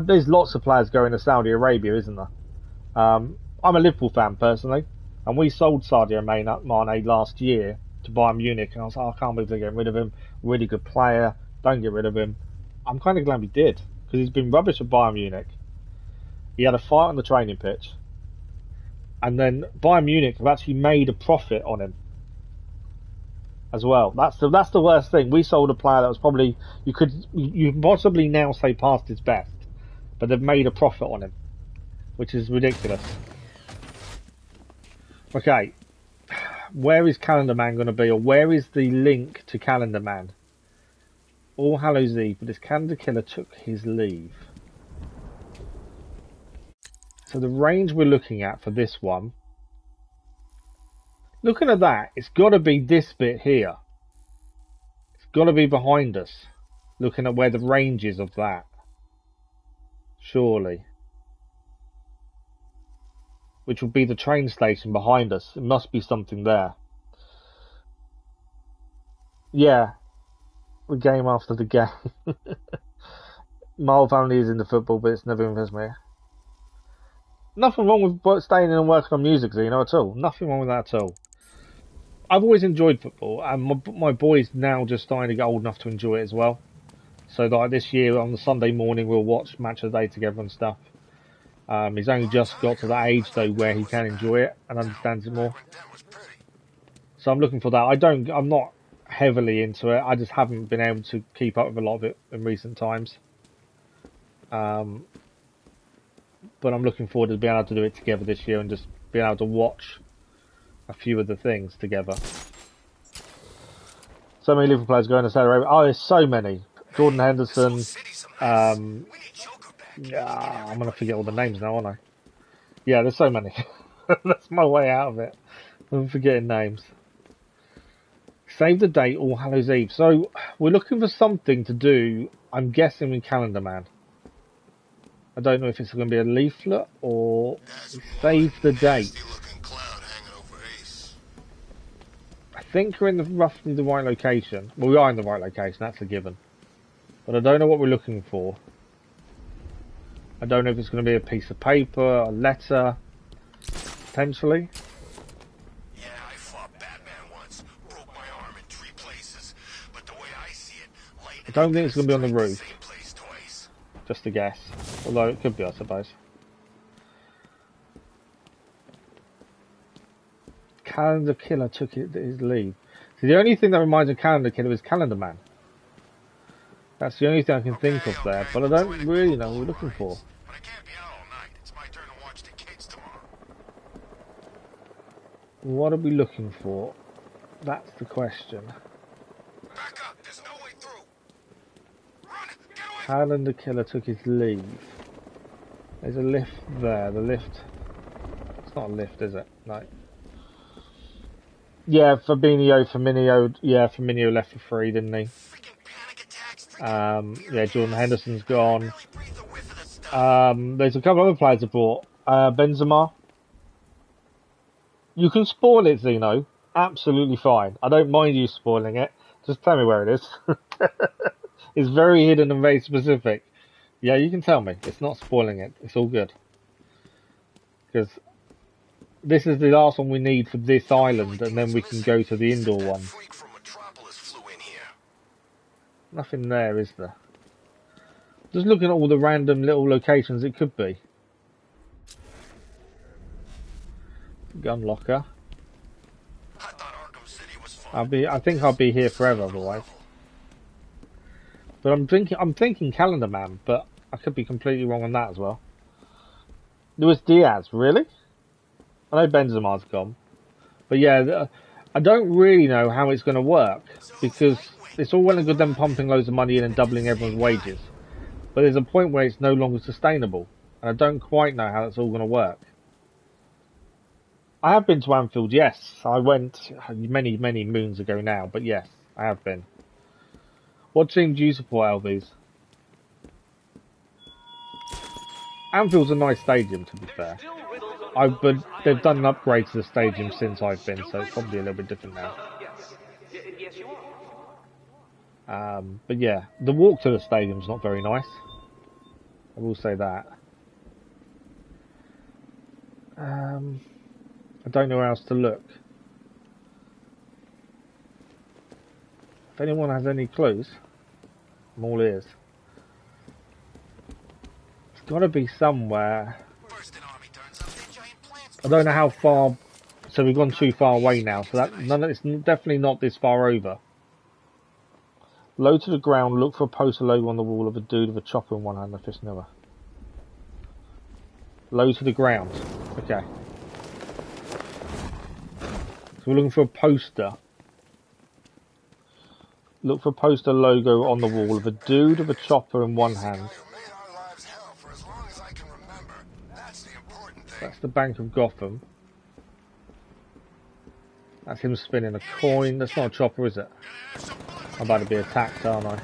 There's lots of players going to Saudi Arabia, isn't there? I'm a Liverpool fan personally, and we sold Sadio Mane last year to Bayern Munich, and I was like, I can't believe they're getting rid of him. Really good player. Don't get rid of him. I'm kind of glad we did, because he's been rubbish at Bayern Munich. He had a fight on the training pitch, and then Bayern Munich have actually made a profit on him as well. That's the worst thing. We sold a player that was probably you could possibly now say past his best, but they've made a profit on him, which is ridiculous. Okay, where is Calendar Man going to be, or where is the link to Calendar Man? All Hallows Eve, but this calendar killer took his leave. So the range we're looking at for this one, looking at that, it's got to be this bit here. It's got to be behind us. Looking at where the range is of that. Surely. Which will be the train station behind us. It must be something there. Yeah. The game after the game. My whole family is into football, but it's never impressed me. Nothing wrong with staying in and working on music, at all. Nothing wrong with that at all. I've always enjoyed football, and my boy's now just starting to get old enough to enjoy it as well. So like this year, on the Sunday morning, we'll watch Match of the Day together and stuff. He's only just got to that age, though, where he can enjoy it and understands it more. So I'm looking for that. I'm not heavily into it. I just haven't been able to keep up with a lot of it in recent times. But I'm looking forward to being able to do it together this year and just being able to watch a few of the things together. So many Liverpool players going to Saudi Arabia. Oh, there's so many. Jordan Henderson. I'm going to forget all the names now, aren't I? Yeah, there's so many. That's my way out of it. I'm forgetting names. Save the date, All Hallows Eve. So we're looking for something to do, I'm guessing, with Calendar Man. I don't know if it's going to be a leaflet or save the date. I think we're in roughly the right location. Well, we are in the right location, that's a given. But I don't know what we're looking for. I don't know if it's going to be a piece of paper, a letter, potentially. Yeah, I fought Batman once, broke my arm in 3 places. But the way I see it, I don't think it's going to be on the roof. Just a guess. Although it could be, I suppose. Calendar Killer took his leave. See, the only thing that reminds me of Calendar Killer is Calendar Man. That's the only thing I can think of there, but I don't really know what we're looking for. But I can't be out all night. It's my turn to watch the kids tomorrow. What are we looking for? That's the question. Back up! There's no way through! Run! Get away! Calendar Killer took his leave. There's a lift there. The lift. It's not a lift, is it? No. Yeah, Firmino. Yeah, Firmino left for free, didn't he? Yeah, Jordan Henderson's gone. There's a couple of other players I brought. Benzema. You can spoil it, Zeno. Absolutely fine. I don't mind you spoiling it. Just tell me where it is. It's very hidden and very specific. Yeah, you can tell me. It's not spoiling it. It's all good. Because this is the last one we need for this island, and then we can go to the indoor one. Nothing there, is there? Just looking at all the random little locations it could be. Gun locker. I think I'll be here forever otherwise. But I'm thinking Calendar Man, but I could be completely wrong on that as well. Luis Diaz, really? I know Benzema's gone. But yeah, I don't really know how it's going to work, because it's all well and good them pumping loads of money in and doubling everyone's wages. But there's a point where it's no longer sustainable, and I don't quite know how it's all going to work. I have been to Anfield, yes. I went many, many moons ago now, but yes, I have been. What team do you support, Elvis? Anfield's a nice stadium, to be fair. But they've done an upgrade to the stadium since I've been, so it's probably a little bit different now. Yes, you are. But yeah, the walk to the stadium's not very nice. I will say that. I don't know where else to look. If anyone has any clues, I'm all ears. It's got to be somewhere. I don't know how far. So we've gone too far away now. So it's definitely not this far over. Low to the ground. Look for a poster logo on the wall of a dude with a chopper in one hand and a fist in the other. Low to the ground. Okay. So we're looking for a poster. Look for a poster logo on the wall of a dude with a chopper in one hand. That's the Bank of Gotham. That's him spinning a coin. That's not a chopper, is it? I'm about to be attacked, aren't I?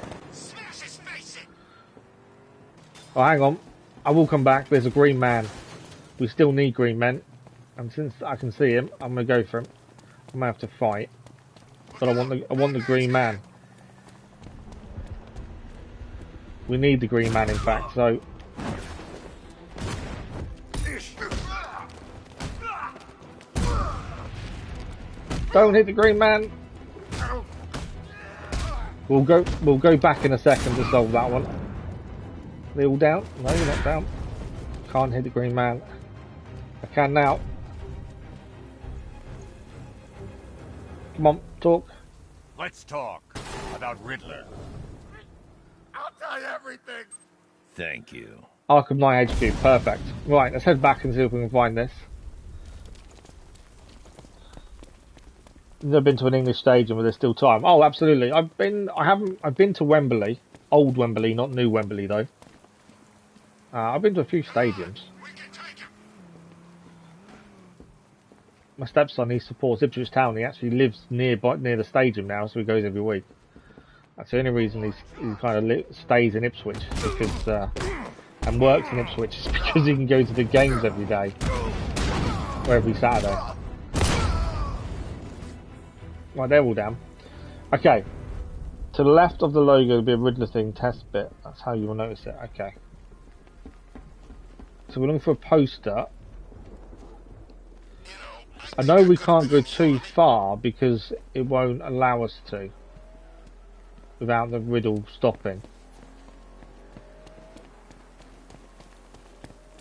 Oh, hang on. I will come back. There's a green man. We still need green men. And since I can see him, I'm going to go for him. I might have to fight. But I want the green man. We need the green man, in fact, so... Don't hit the green man. We'll go back in a second to solve that one. They all down? No, you're not down. Can't hit the green man. I can now. Come on, talk. Let's talk about Riddler. I'll tell you everything. Thank you. Arkham Knight HQ, perfect. Right, let's head back and see if we can find this. Never been to an English stadium where there's still time. Oh, absolutely. I've been to Wembley, old Wembley, not new Wembley though. I've been to a few stadiums. My stepson, he supports Ipswich Town. He actually lives near the stadium now, so he goes every week. That's the only reason he kind of stays in Ipswich, because and works in Ipswich, is because he can go to the games every day, or every Saturday. Right, they're all down. Okay. To the left of the logo will be a Riddler thing test bit. That's how you will notice it. Okay. So we're looking for a poster. I know we can't go too far because it won't allow us to without the riddle stopping.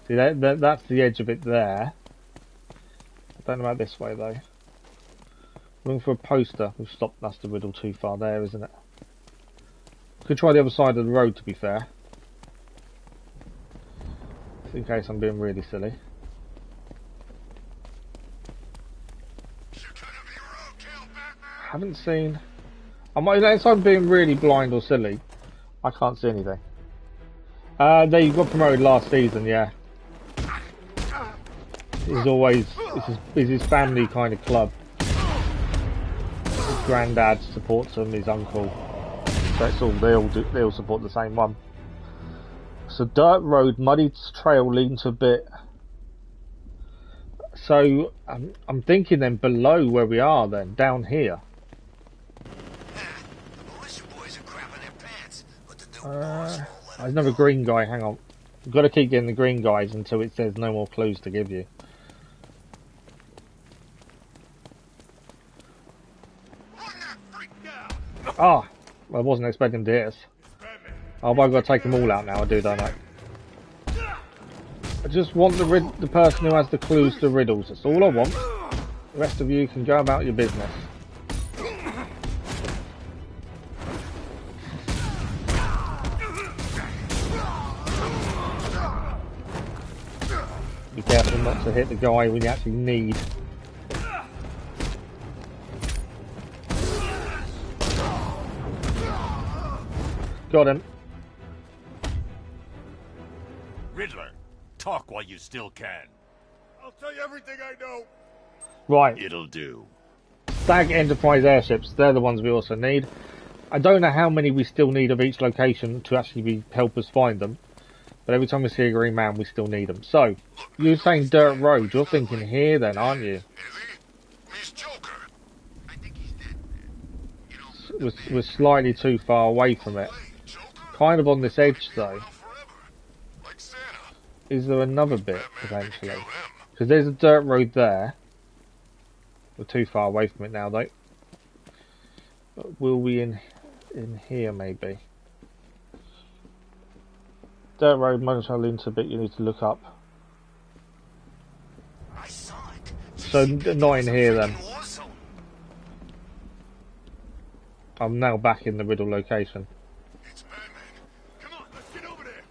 See, that's the edge of it there. I don't know about this way though. Looking for a poster. We've stopped. That's the riddle too far there, isn't it? Could try the other side of the road, to be fair. Just in case I'm being really silly. Haven't seen. Unless I'm being really blind or silly, I can't see anything. They got promoted last season, yeah. He's always. It's his family kind of club. His granddad supports him, his uncle. So it's all they all support the same one. So dirt road, muddy trail leading to a bit. So I'm thinking then below where we are, then down here. There's another green guy. Hang on, we've got to keep getting the green guys until it says no more clues to give you. Ah, well, I wasn't expecting to hit us. Oh, but I've got to take them all out now. I do, don't I? I just want the person who has the clues to riddles. That's all I want. The rest of you can go about your business. to hit the guy we actually need. Got him. Riddler, talk while you still can. I'll tell you everything I know. Right. It'll do. Stag Enterprise airships, they're the ones we also need. I don't know how many we still need of each location to actually help us find them. But every time we see a green man, we still need them. So, you're saying dirt road. You're thinking here then, aren't you? Miss Joker. I think he's dead. We're slightly too far away from it. Kind of on this edge though. Is there another bit, potentially? Because there's a dirt road there. We're too far away from it now though. But will we in here maybe? Dirt road, momentarily into a bit you need to look up. So not in here then. I'm now back in the Riddle location. It's Batman. Come on, let's get over there.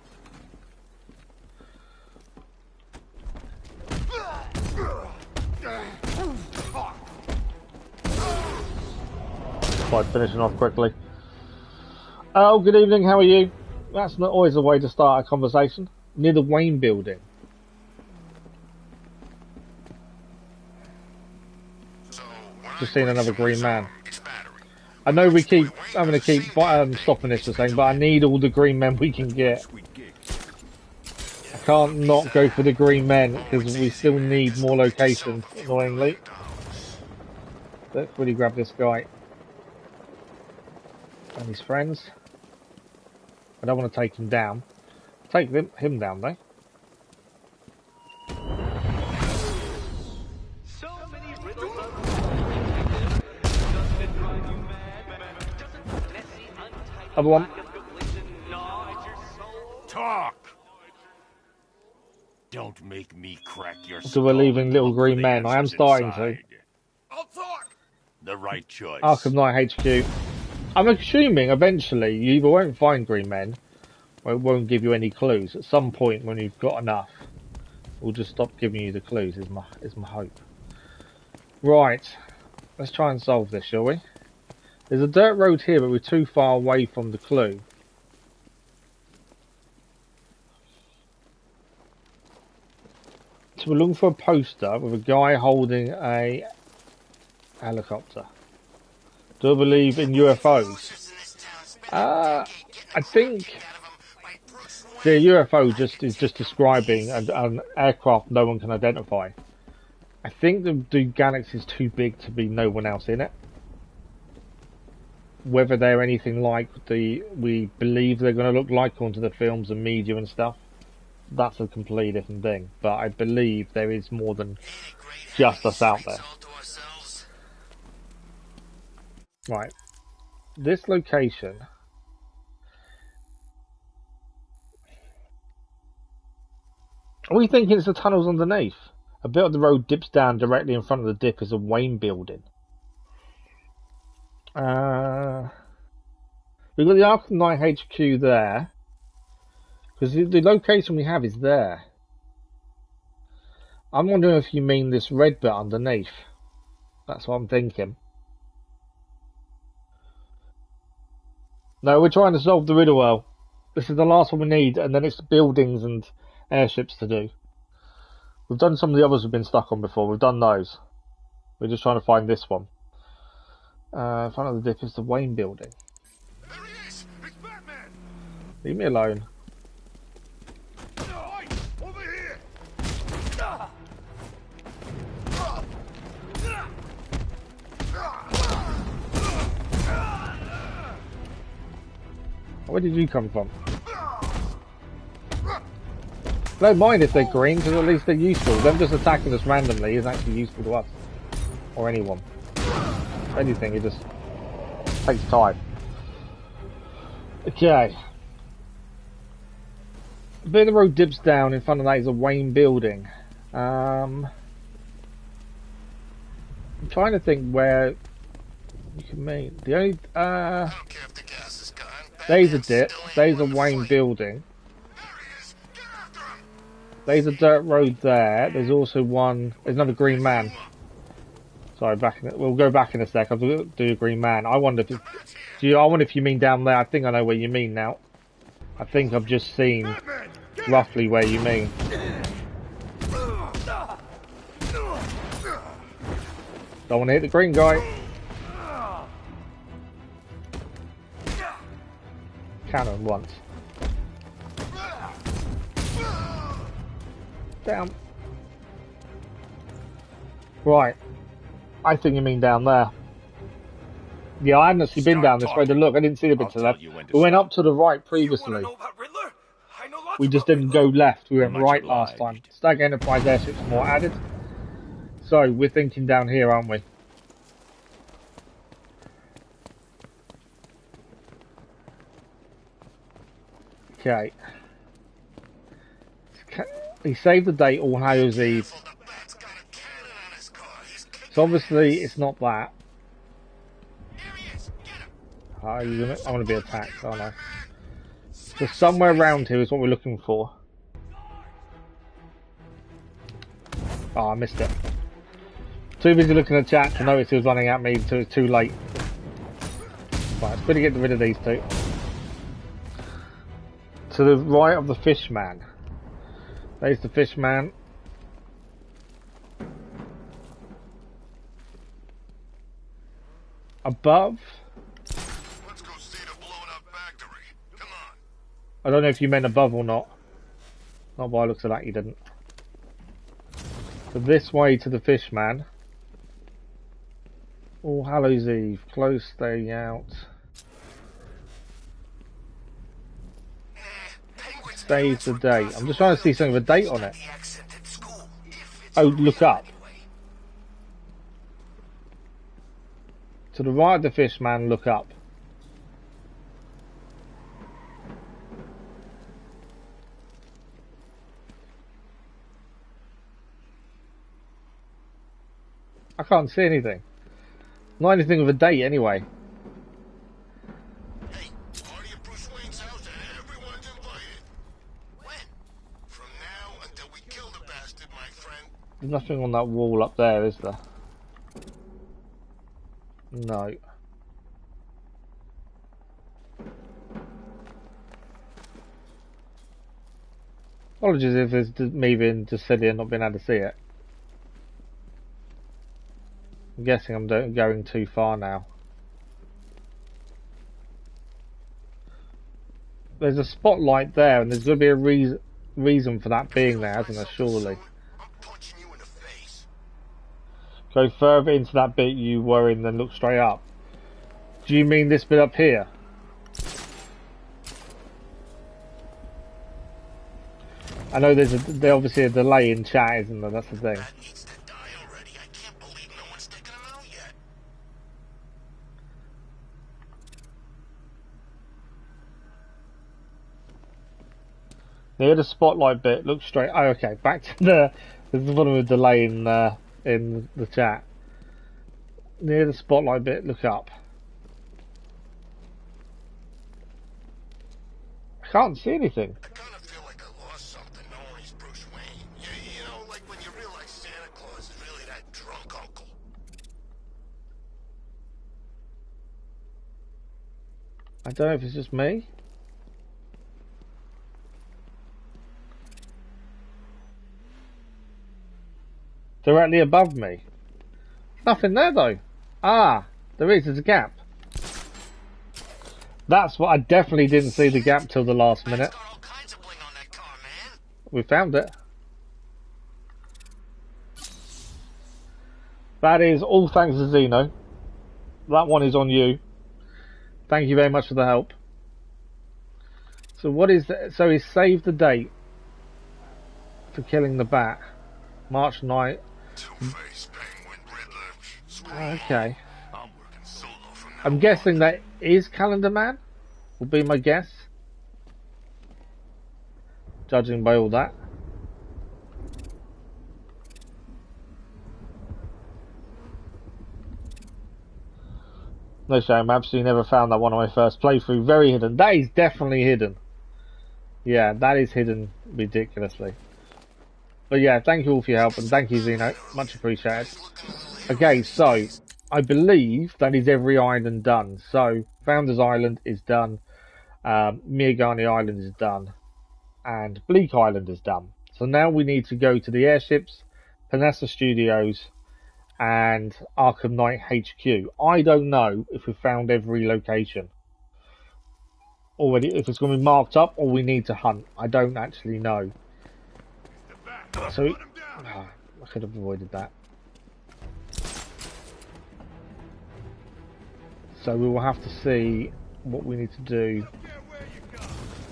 By finishing off quickly. Oh, good evening, how are you? That's not always a way to start a conversation. Near the Wayne building. Just seen another green man. I know we keep having to keep stopping this thing, but I need all the green men we can get. I can't not go for the green men because we still need more locations, annoyingly. Let's really grab this guy and his friends. I don't want to take him down. Take him down though. So many riddles doesn't it drive you mad? Doesn't messy, untidy Other one. lack of completion gnaw at your soul? Talk! Don't make me crack your skull. So we're leaving little Look for green the men. I am answers starting inside. I'll talk. The right choice. Arkham Knight HQ. I'm assuming eventually you either won't find green men or it won't give you any clues. At some point when you've got enough, we'll just stop giving you the clues, is my hope. Right, let's try and solve this, shall we? There's a dirt road here, but we're too far away from the clue. So we're looking for a poster with a guy holding a helicopter. Do I believe in UFOs? I think the UFO is just describing an aircraft no one can identify. I think the galaxy is too big to be no one else in it. Whether they're anything like we believe they're going to look like onto the films and media and stuff, that's a completely different thing. But I believe there is more than just us out there. Right, this location. Are we thinking it's the tunnels underneath? A bit of the road dips down directly in front of the dip is a Wayne building. We've got the Arkham Knight HQ there. Because the location we have is there. I'm wondering if you mean this red bit underneath. That's what I'm thinking. No, we're trying to solve the riddle well. This is the last one we need, and then it's buildings and airships to do. We've done some of the others we've been stuck on before. We've done those. We're just trying to find this one. In front of the dip is the Wayne building. There he is. It's Batman. Leave me alone. Over here. Where did you come from? I don't mind if they're green, because at least they're useful. Them just attacking us randomly isn't actually useful to us. Or anyone. If anything, it just takes time. Okay. A bit of the road dips down. In front of that is a Wayne building. I'm trying to think where you can mean. The only... I don't care if the gas is gone. there's a dip. There's a Wayne building. There he is. Get after him. There's a dirt road there. There's also one. There's another green man. Sorry, we'll go back in a sec. I'll do a green man. I wonder if I wonder if you mean down there. I think I know where you mean now. I think I've just seen roughly where you mean. Don't want to hit the green guy. Cannon once. Down. Right. I think you mean down there. Yeah, I hadn't actually been down this way to look. I didn't see the bit to the left. We went up to the right previously. We just didn't go left. We went right last time. Stag Enterprise airships more added. So, we're thinking down here, aren't we? Okay. He saved the date, All Hallows Eve. So obviously it's not that. I'm going to be attacked, aren't I? So somewhere around here is what we're looking for. Oh, I missed it. Too busy looking at chat to notice he was running at me until it's too late. Right, it's good to get rid of these two. To the right of the fish man. There's the fish man. Above. Let's go see the blown up factory. Come on. I don't know if you meant above or not. Not by the looks of that, you didn't. So this way to the fish man. All Hallows Eve. Close, stay out. Save the date. I'm just trying to see something with a date on it. Oh, look up. To the right of the fish man, look up. I can't see anything. Not anything with a date anyway. Hey, party at Bruce Wayne's house and everyone's invited. When? From now until we kill the bastard, my friend. There's nothing on that wall up there, is there? No. Apologies if it's me being just silly and not being able to see it. I'm guessing I'm going too far now. There's a spotlight there, and there's going to be a reason for that being there, hasn't there, surely? I'm punching you in the face. Go further into that bit you were in, then look straight up. Do you mean this bit up here? I know there's obviously a delay in chat, isn't there? That's the thing. That needs to die already. I can't believe no one's taken him out yet. Near the spotlight bit, look straight. Oh, okay. Back to the. There's a bit of a delay in the chat. Near the spotlight bit, look up. I can't see anything. I kind of feel like I lost something knowing he's Bruce Wayne. Yeah, you know, like when you realize Santa Claus is really that drunk uncle. I don't know if it's just me. Directly above me. Nothing there though. Ah, there is. There's a gap. That's what I definitely didn't see the gap till the last minute. Got all kinds of bling on that car, man. We found it. That is all thanks to Zeno. That one is on you. Thank you very much for the help. So what is that? So he saved the date for killing the bat. March 9th. Two-Face, Penguin, Riddler. Okay. I'm working solo from now I'm guessing that is Calendar Man. Will be my guess. Judging by all that. No shame, absolutely never found that one on my first playthrough. Very hidden. That is definitely hidden. Yeah, that is hidden ridiculously. But yeah, thank you all for your help, and thank you, Zeno. Much appreciated. Okay, so I believe that is every island done. So Founders Island is done, Miyagani Island is done, and Bleak Island is done. So now we need to go to the airships, Panessa Studios, and Arkham Knight HQ. I don't know if we've found every location already, if it's going to be marked up, or we need to hunt. I don't actually know. So I could have avoided that. So we will have to see what we need to do.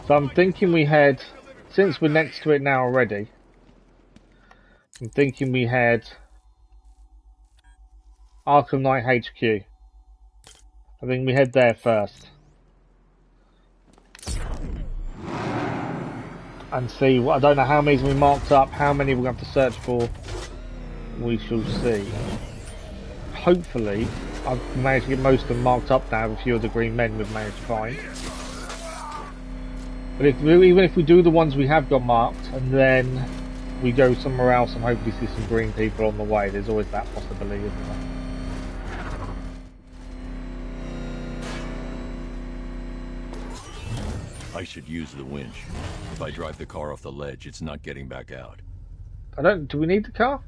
So I'm thinking we head, since we're next to it now already, I'm thinking we head Arkham Knight HQ. I think we head there first. And see, I don't know how many's we marked up, how many we're going to have to search for. We shall see. Hopefully, I've managed to get most of them marked up now. A few of the green men we've managed to find. But even if we do the ones we have got marked, and then we go somewhere else and hopefully see some green people on the way, there's always that possibility, isn't there? I should use the winch. If I drive the car off the ledge, it's not getting back out. Do we need the car?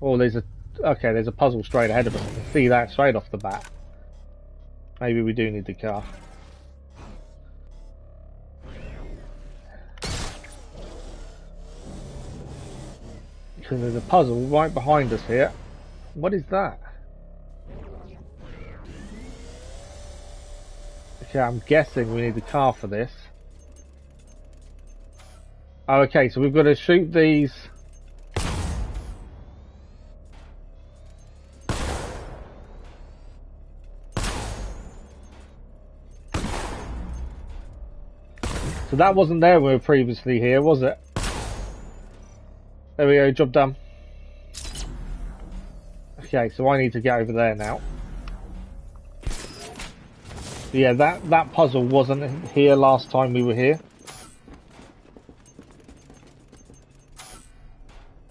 Oh, there's a puzzle straight ahead of us. I can see that straight off the bat. Maybe we do need the car. Because there's a puzzle right behind us here. What is that? Okay, I'm guessing we need the car for this. Oh, okay, so we've got to shoot these. So that wasn't there when we were previously here, was it? There we go, job done. Okay, so I need to get over there now. Yeah, that puzzle wasn't here last time we were here.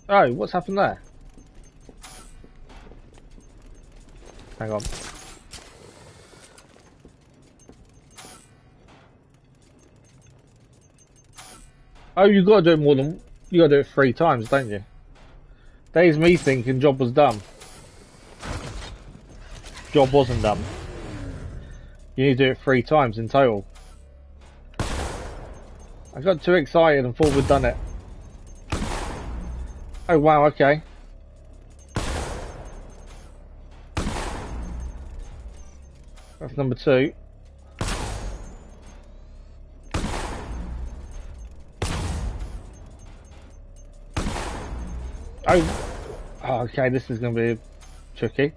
Oh, what's happened there? Hang on. Oh, you got to do it more than... You got to do it 3 times, don't you? There's me thinking job was done. Job wasn't done. You need to do it 3 times in total. I got too excited and thought we'd done it. Oh wow, okay. That's number 2. Oh, okay, this is going to be tricky.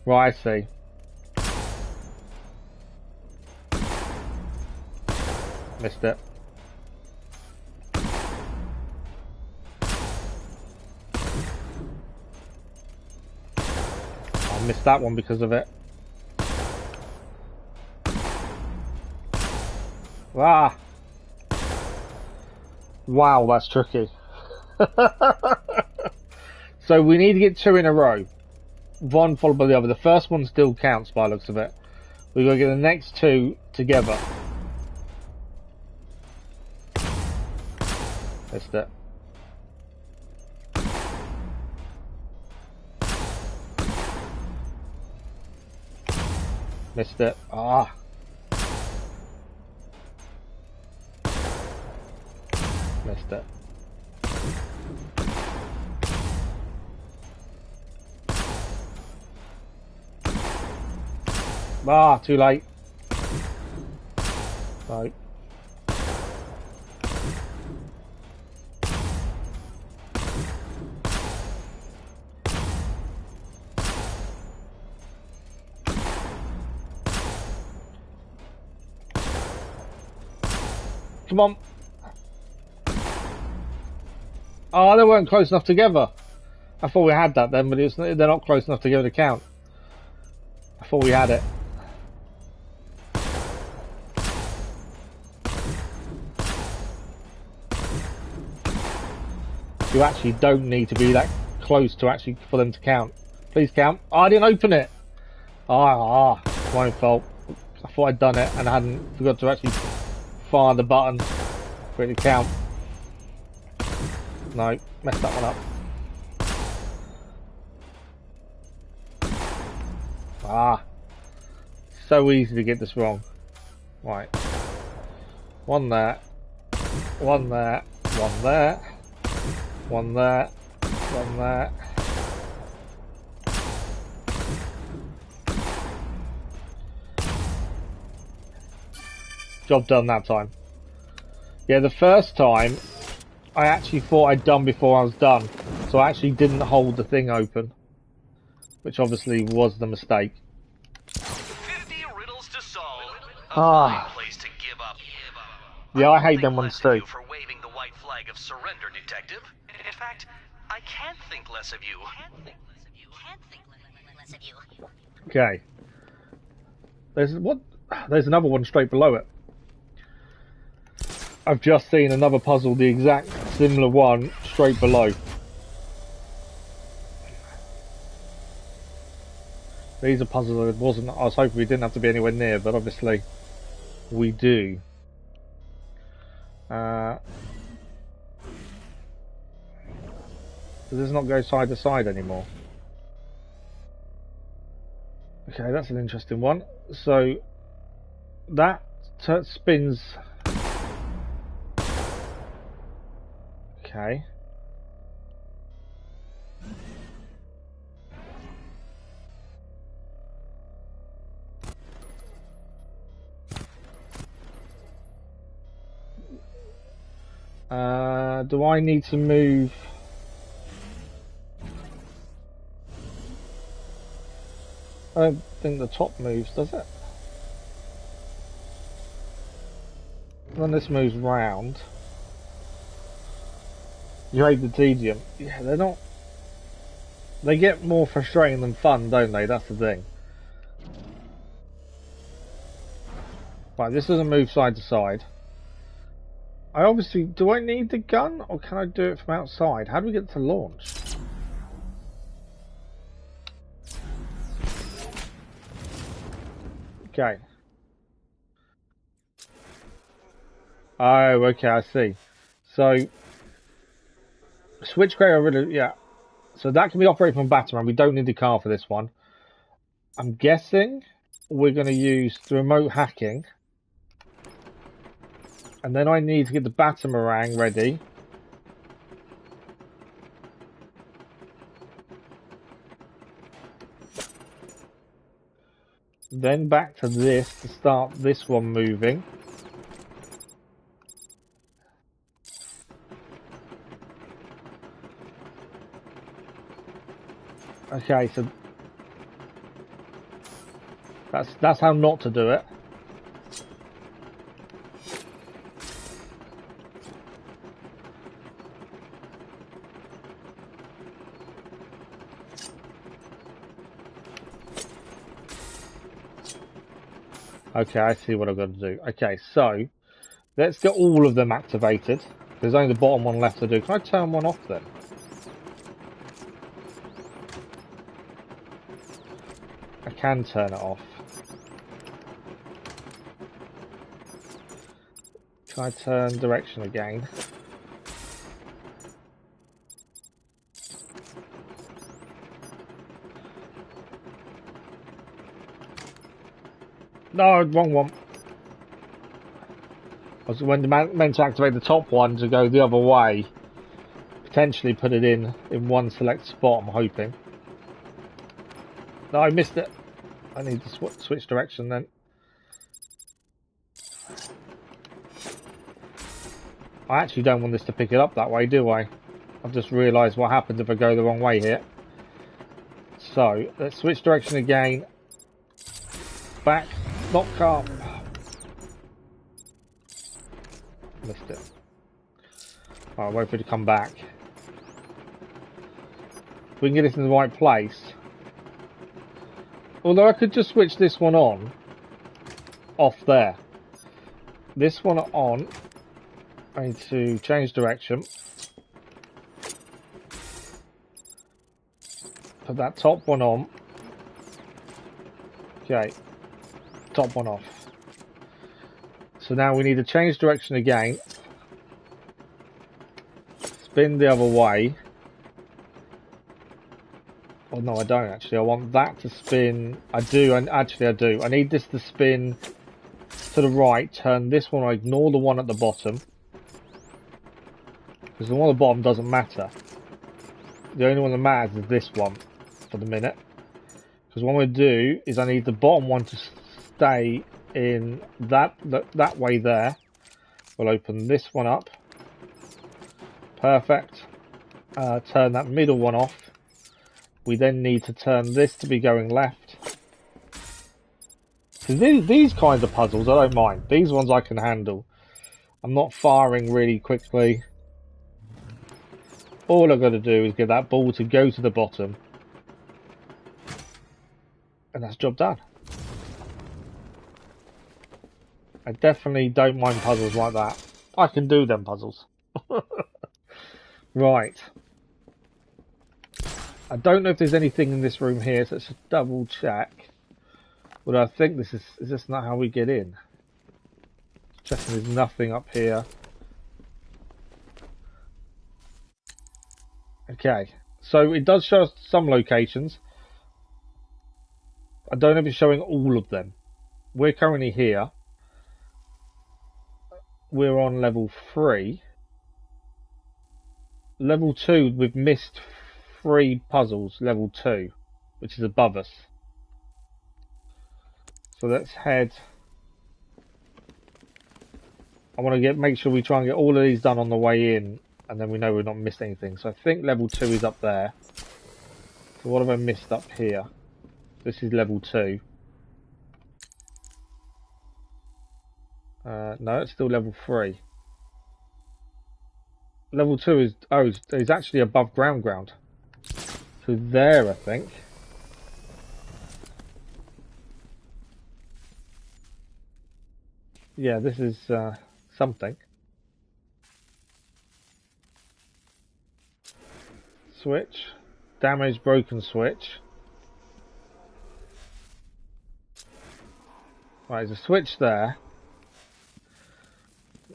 Right, I see. Missed it. I missed that one because of it. Ah! Wow, that's tricky. So we need to get 2 in a row. One followed by the other. The first one still counts by the looks of it. We've got to get the next 2 together. Missed it. Missed it. Ah. Missed it. Ah, too late. Right. Come on. Oh, they weren't close enough together. I thought we had that then, but they're not close enough together to count. I thought we had it. You actually don't need to be that close to actually for them to count. Please count. Oh, I didn't open it. It's my fault. I thought I'd done it and I hadn't forgot to actually fire the button for it to count. No, messed that one up. So easy to get this wrong. Right. One there. One there. One there. One there. One there. Job done that time. Yeah, the first time I actually thought I'd done before I was done, so I actually didn't hold the thing open, which obviously was the mistake. 50 riddles to solve. Ah. Place to give up. Yeah, I hate them ones too. For waving the white flag of surrender, detective. In fact, I can't think less of you. Okay. There's another one straight below it. I've just seen another puzzle, the exact similar one, straight below. These are puzzles I was hoping we didn't have to be anywhere near, but obviously we do. Does this not go side to side anymore? Okay, that's an interesting one. So that spins. Okay. Do I need to move? I don't think the top moves, does it? When this moves round, you hate the tedium. Yeah, they're not. They get more frustrating than fun, don't they? That's the thing. Right, this doesn't move side to side. I obviously, do I need the gun or can I do it from outside? How do we get to launch? Okay. Oh, okay, I see. So, switch creator, really, yeah. So that can be operated from Batman. We don't need the car for this one. I'm guessing we're going to use the remote hacking. And then I need to get the Batamarang ready. Then back to this to start this one moving. Okay, so that's how not to do it. Okay, I see what I've got to do. Okay, so let's get all of them activated. There's only the bottom one left to do. Can I turn one off then? I can turn it off. Can I turn direction again? No, wrong one. I was meant to activate the top one to go the other way. Potentially put it in one select spot, I'm hoping. No, I missed it. I need to switch direction then. I actually don't want this to pick it up that way, do I? I've just realised what happens if I go the wrong way here. So, let's switch direction again. Back. Not car. Missed it. Alright, wait for it to come back. If we can get this in the right place. Although I could just switch this one on. Off there. This one on. I need to change direction. Put that top one on. Okay, top one off. So now we need to change direction again. Spin the other way. Oh no, I don't actually. I want that to spin. I do, and actually I do. I need this to spin to the right. Turn this one. I ignore the one at the bottom. Because the one at the bottom doesn't matter. The only one that matters is this one for the minute. Because what I'm going to do is I need the bottom one to stay in that way there. We'll open this one up. Perfect. Turn that middle one off. We then need to turn this to be going left. Because these kinds of puzzles I don't mind. These ones I can handle. I'm not firing really quickly. All I've got to do is get that ball to go to the bottom. And that's job done. I definitely don't mind puzzles like that. I can do them puzzles. Right. I don't know if there's anything in this room here, so let's just double check. But I think is this not how we get in? Checking there's nothing up here. Okay, so it does show us some locations. I don't know if it's showing all of them. We're currently here. We're on level 3. Level 2, we've missed 3 puzzles, level 2, which is above us. So let's head. I want to make sure we try and get all of these done on the way in, and then we know we're not missed anything. So I think level 2 is up there. So what have I missed up here? This is level 2. No, it's still level 3. Level 2 is actually above ground. So there, I think. Yeah, this is something. Switch. Damaged, broken switch. Right, there's a switch there.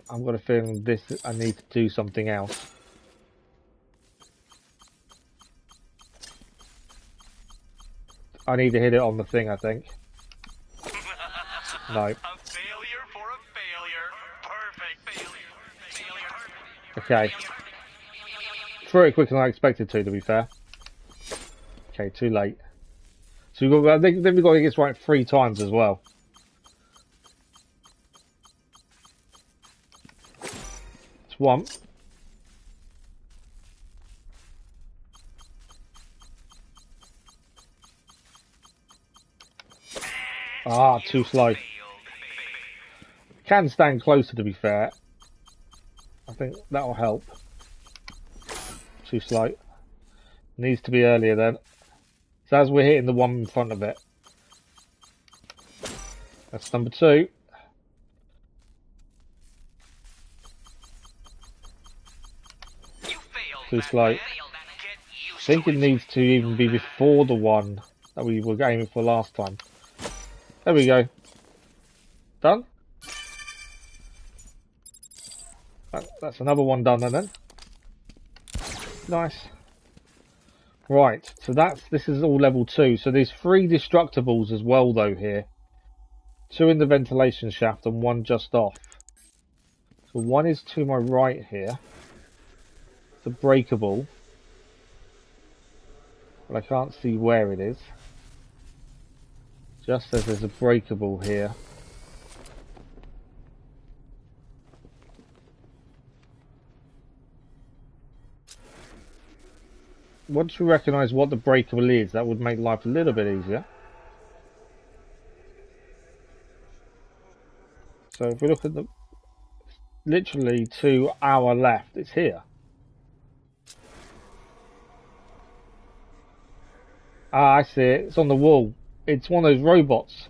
I've got a feeling I need to do something else. I need to hit it on the thing, I think. No. A failure for a failure. Perfect failure. Okay. Threw it quicker than I expected to be fair. Okay, too late. So then we've got to get this right 3 times as well. It's 1. Ah, too slow. Can stand closer to be fair. I think that'll help. Too slow. Needs to be earlier then. So as we're hitting the one in front of it. That's number 2. Too slow. I think it needs to even be before the one that we were aiming for last time. There we go. Done. That's another one done then. Nice. Right, so this is all level 2. So there's 3 destructibles as well though here. 2 in the ventilation shaft and 1 just off. So 1 is to my right here. It's a breakable. But I can't see where it is. Just says there's a breakable here. Once we recognise what the breakable is, that would make life a little bit easier. So if we look at the literally to our left, it's here. Ah, I see it. It's on the wall. It's one of those robots.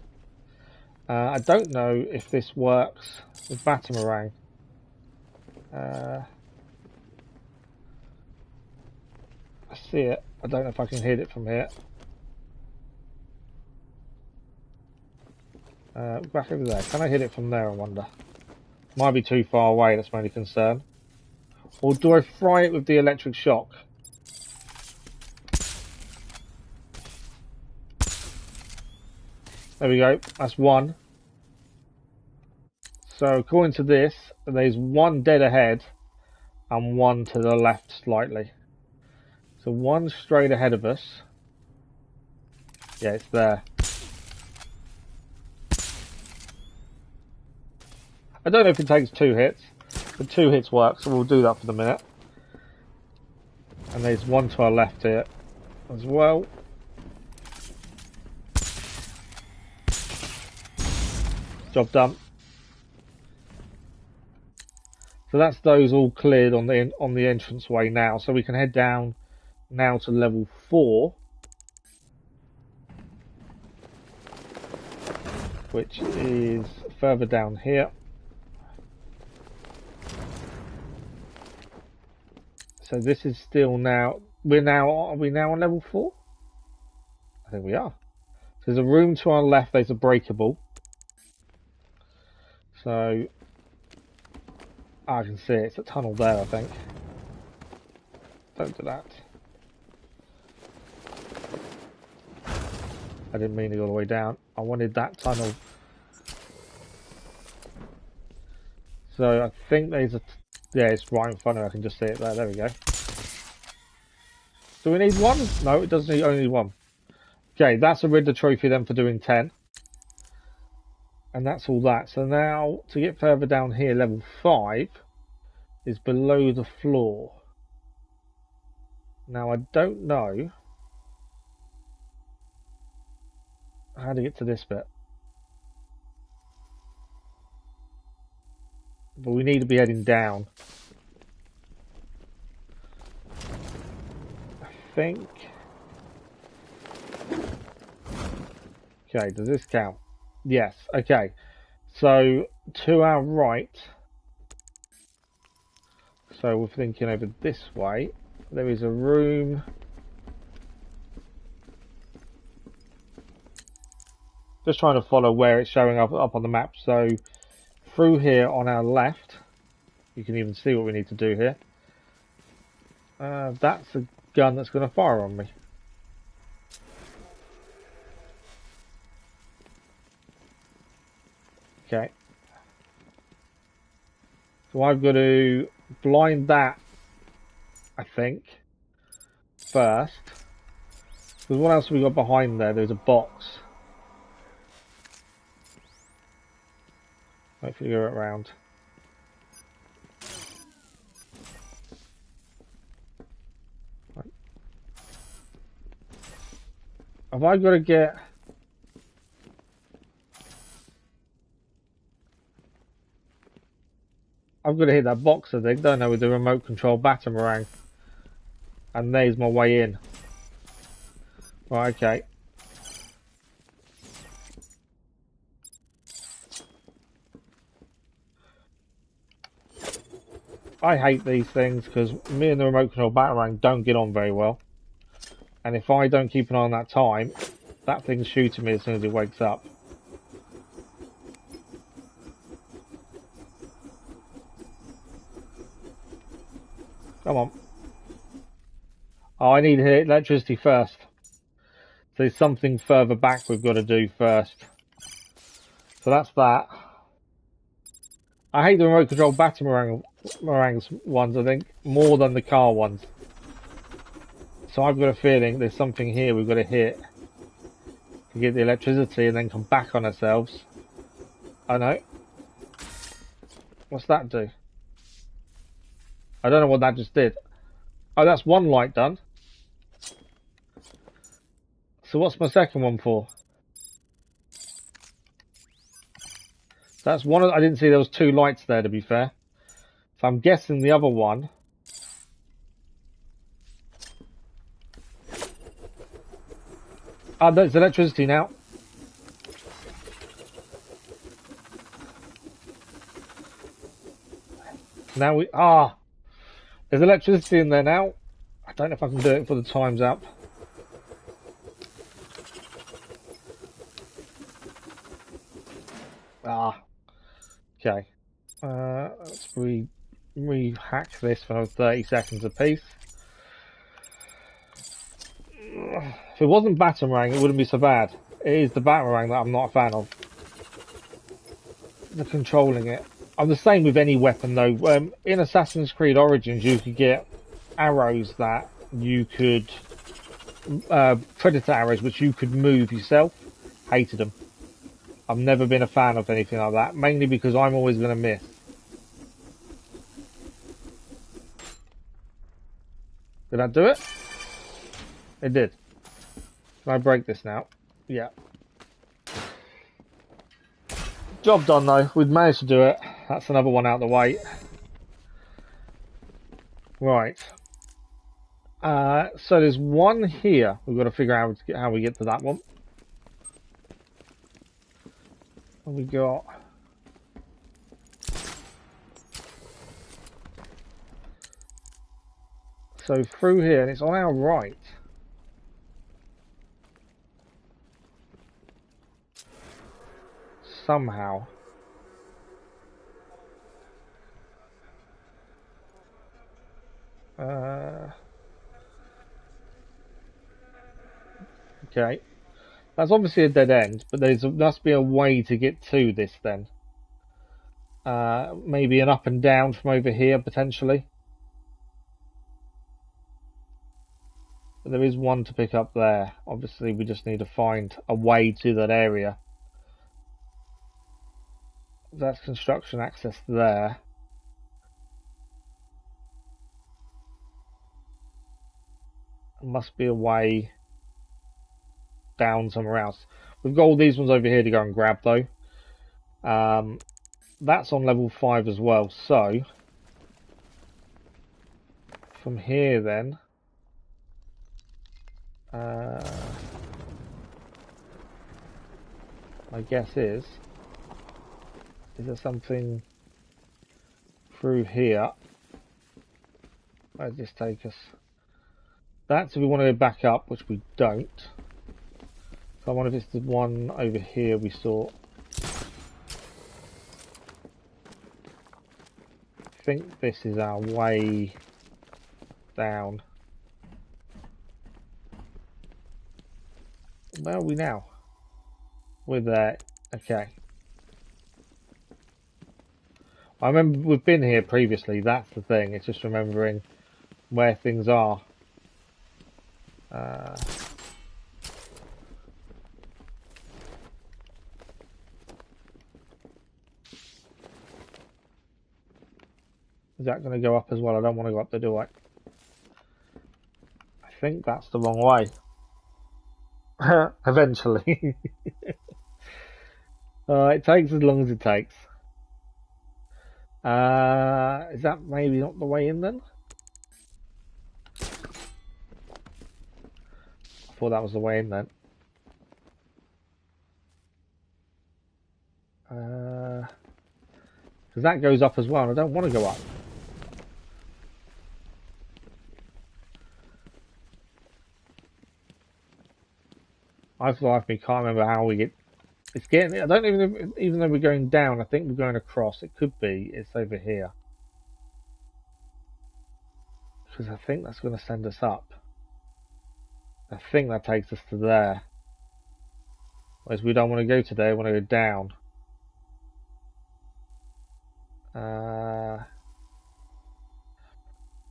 I don't know if this works with Batarang. I see it. I don't know if I can hit it from here. Back over there. Can I hit it from there, I wonder? Might be too far away, that's my only concern. Or do I fry it with the electric shock? There we go, that's one. So according to this, there's one dead ahead and one to the left slightly. So one straight ahead of us. Yeah, it's there. I don't know if it takes 2 hits, but 2 hits work, so we'll do that for the minute. And there's one to our left here as well. Job done. So that's those all cleared on the entranceway now. So we can head down now to level 4, which is further down here. So this is still now. Are we now on level 4? I think we are. So there's a room to our left. There's a breakable. So I can see it. It's a tunnel there, I think. Don't do that. I didn't mean to go all the way down. I wanted that tunnel. So I think there's a... Yeah, it's right in front of me. I can just see it there. There we go. Do we need one? No, it doesn't need only one. Okay, that's a Riddler trophy then for doing 10. And that's all that. So now, to get further down here, level 5 is below the floor. Now, I don't know how to get to this bit. But we need to be heading down. I think. Okay, does this count? Yes, okay. So, to our right, so we're thinking over this way, there is a room. Just trying to follow where it's showing up on the map. So, through here on our left, you can even see what we need to do here. That's a gun that's going to fire on me. Okay. So I've got to blind that, I think, first. Because what else have we got behind there? There's a box. Hopefully go around. Right. Have I got to get... I've got to hit that box, I think, don't I, with the remote control Batarang. And there's my way in. Right, okay. I hate these things because me and the remote control Batarang don't get on very well. And if I don't keep an eye on that time, that thing's shooting me as soon as it wakes up. Come on. Oh, I need to hit electricity first. So there's something further back we've got to do first. So that's that. I hate the remote control Batarangs ones, I think, more than the car ones. So I've got a feeling there's something here we've got to hit to get the electricity and then come back on ourselves. I know. What's that do? I don't know what that just did. Oh, that's one light done. So what's my second one for? That's one of... I didn't see there was 2 lights there, to be fair. So I'm guessing the other one... Oh, there's electricity now. Now we... Ah! There's electricity in there now. I don't know if I can do it before the time's up. Ah, okay. Let's re-hack this for 30 seconds apiece. If it wasn't Batarang, it wouldn't be so bad. It is the Batarang that I'm not a fan of. The controlling it. I'm the same with any weapon though. In Assassin's Creed Origins, you could get arrows that you could, predator arrows, which you could move yourself. Hated them. I've never been a fan of anything like that, mainly because I'm always going to miss. Did I do it? It did. Can I break this now? Yeah. Job done though. We've managed to do it. That's another one out of the way. Right. So there's one here. We've got to figure out how we get to that one. And we got... So through here, and it's on our right. Somehow. Okay. That's obviously a dead end, but there must be a way to get to this then. Maybe an up and down from over here, potentially. But there is one to pick up there. Obviously, we just need to find a way to that area. That's construction access there. There must be a way down somewhere else. We've got all these ones over here to go and grab though. That's on level 5 as well, so from here then my guess is there something through here? Where does this take us? That's if we want to go back up, which we don't. So I wonder if it's the one over here we saw. I think this is our way down. Where are we now? We're there. Okay. I remember we've been here previously, that's the thing. It's just remembering where things are. Is that going to go up as well? I don't want to go up there, do I? I think that's the wrong way. Eventually. It takes as long as it takes. Is that maybe not the way in then? I thought that was the way in then. Because that goes up as well, and I don't want to go up. I've life me can't remember how we get. It's getting. I don't even though we're going down. I think we're going across. It could be. It's over here. Because I think that's going to send us up. I think that takes us to there. Whereas we don't want to go to there. We want to go down.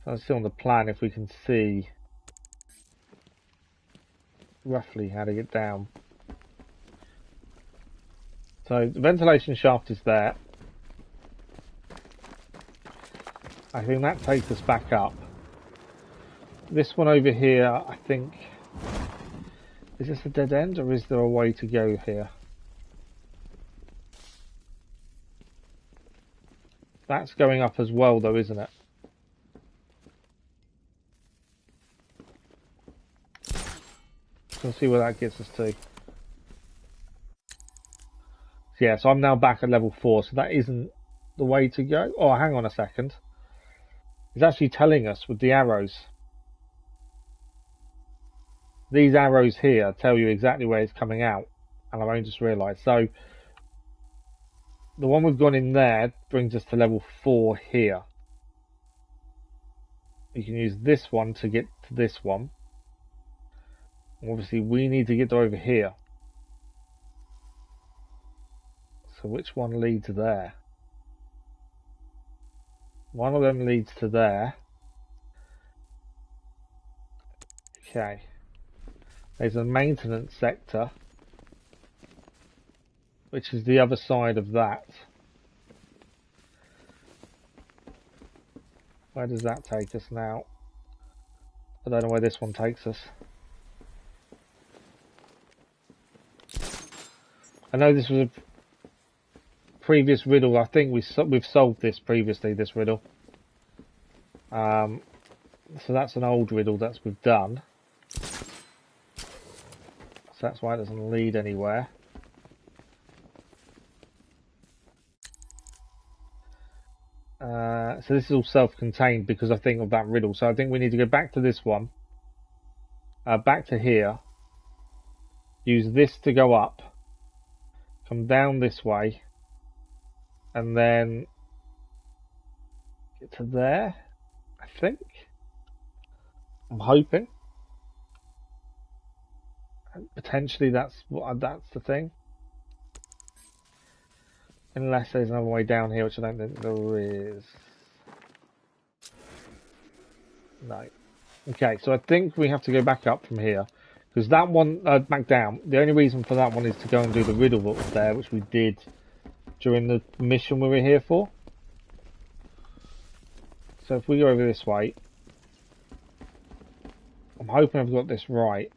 So let's see on the plan if we can see roughly how to get down. So the ventilation shaft is there. I think that takes us back up. This one over here, I think, is this a dead end or is there a way to go here? That's going up as well though, isn't it? Let's see where that gets us to. Yeah, so I'm now back at level 4, so that isn't the way to go. Oh, hang on a second. It's actually telling us with the arrows. These arrows here tell you exactly where it's coming out, and I've only just realised. So the one we've gone in there brings us to level 4 here. You can use this one to get to this one. Obviously, we need to get to over here. So which one leads there? One of them leads to there. Okay. There's a maintenance sector, which is the other side of that. Where does that take us now? I don't know where this one takes us. I know this was a previous riddle. I think we've solved this previously, this riddle. So that's an old riddle that we've done. So that's why it doesn't lead anywhere. So this is all self-contained because I think of that riddle. So I think we need to go back to this one. Back to here. Use this to go up. Come down this way. And then get to there, I think. I'm hoping. And potentially that's the thing. Unless there's another way down here, which I don't think there is. No. Okay, so I think we have to go back up from here. Because that one, back down, the only reason for that one is to go and do the riddle that was there, which we did during the mission we were here for. So if we go over this way, I'm hoping I've got this right.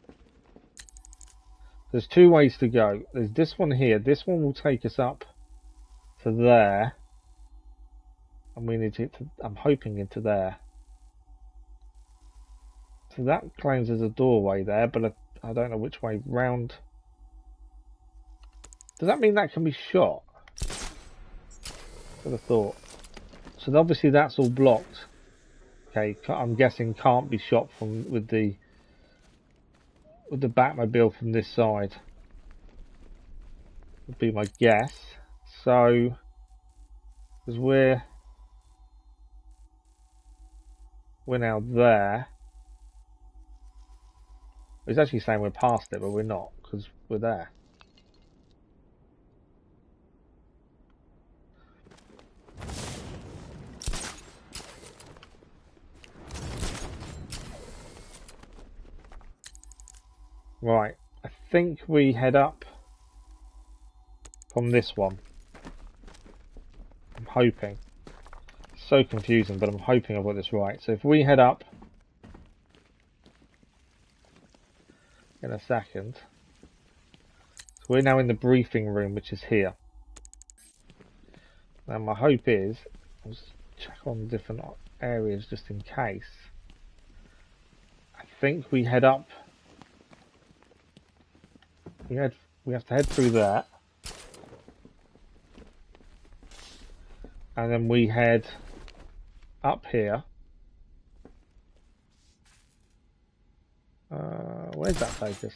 There's two ways to go. There's this one here. This one will take us up to there. And we need to get to, I'm hoping, into there. So that claims there's a doorway there, but I don't know which way round. Does that mean that can be shot? Would have thought. So obviously that's all blocked. Okay, I'm guessing can't be shot from with the Batmobile from this side. Would be my guess. So, because we're now there. It's actually saying we're past it, but we're not because we're there. Right, I think we head up from this one. I'm hoping. So confusing, but I'm hoping I've got this right. So if we head up in a second. So we're now in the briefing room, which is here. Now my hope is, I'll just check on different areas just in case. I think we head up. We have to head through that. And then we head up here. Where's that take us?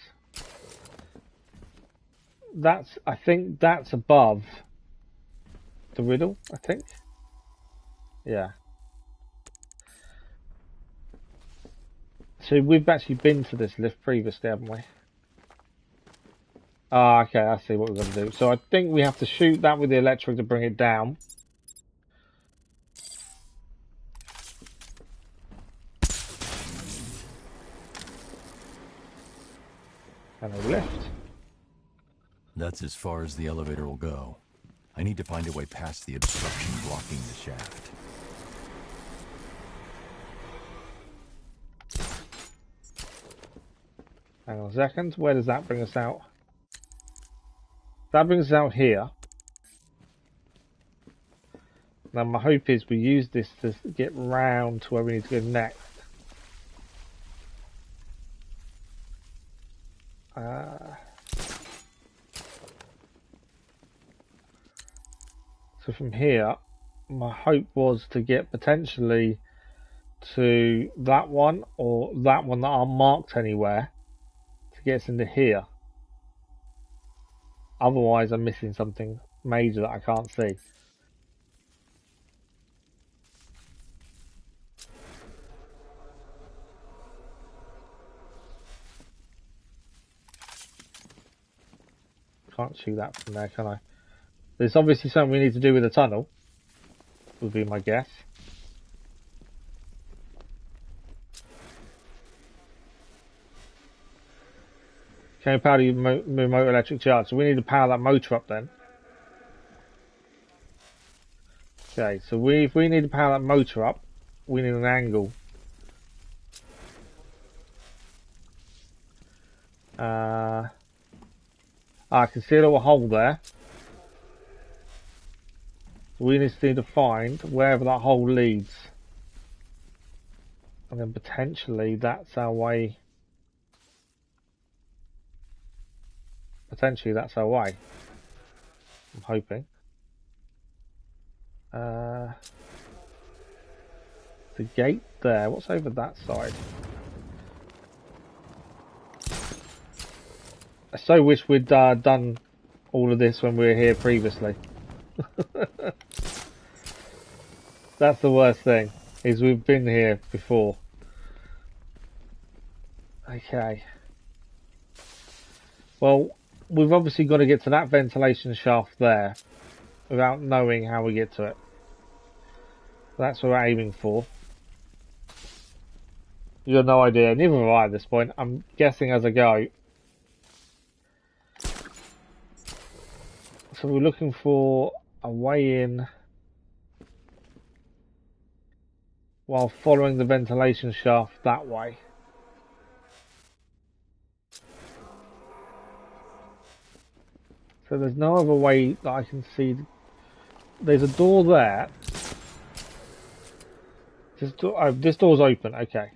I think that's above the riddle, I think. Yeah. So we've actually been to this lift previously, haven't we? Ah, okay, I see what we're going to do. So I think we have to shoot that with the electric to bring it down. And a lift. That's as far as the elevator will go. I need to find a way past the obstruction blocking the shaft. Hang on a second. Where does that bring us out? That brings us out here. Now my hope is we use this to get round to where we need to go next. So from here, my hope was to get potentially to that one or that one that aren't marked anywhere to get us into here. Otherwise I'm missing something major that I can't see. Can't shoot that from there, can I? There's obviously something we need to do with the tunnel, would be my guess. Can you power your remote electric charge? So we need to power that motor up then. Okay, so if we need to power that motor up, we need an angle. I can see a little hole there. We just need to find wherever that hole leads. And then potentially that's our way. Potentially that's our way. I'm hoping. The gate there. What's over that side? I so wish we'd done all of this when we were here previously. That's the worst thing, is we've been here before. Okay. Well, we've obviously got to get to that ventilation shaft there without knowing how we get to it. That's what we're aiming for. You got no idea, neither have I at this point. I'm guessing as I go. So we're looking for a way in while following the ventilation shaft that way. So there's no other way that I can see. There's a door there. This door's open. Okay.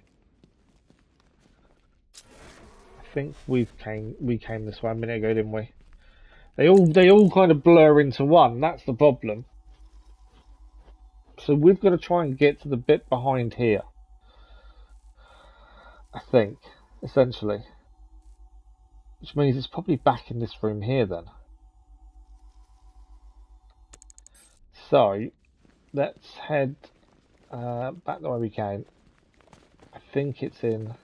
I think we came this way a minute ago, didn't we? They all kind of blur into one. That's the problem. So we've got to try and get to the bit behind here. I think, essentially. Which means it's probably back in this room here then. So, let's head back the way we came. I think it's in...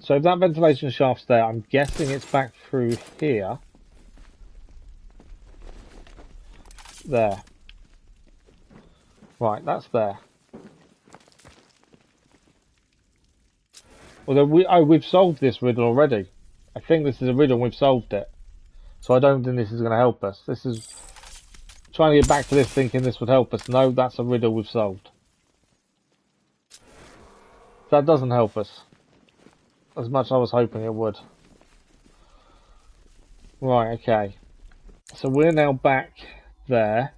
So if that ventilation shaft's there, I'm guessing it's back through here. There. Right, that's there. Although we've solved this riddle already. I think this is a riddle and we've solved it. So I don't think this is going to help us. This is trying to get back to this thinking this would help us. No, that's a riddle we've solved. That doesn't help us. As much as I was hoping it would. Right, okay. So we're now back there.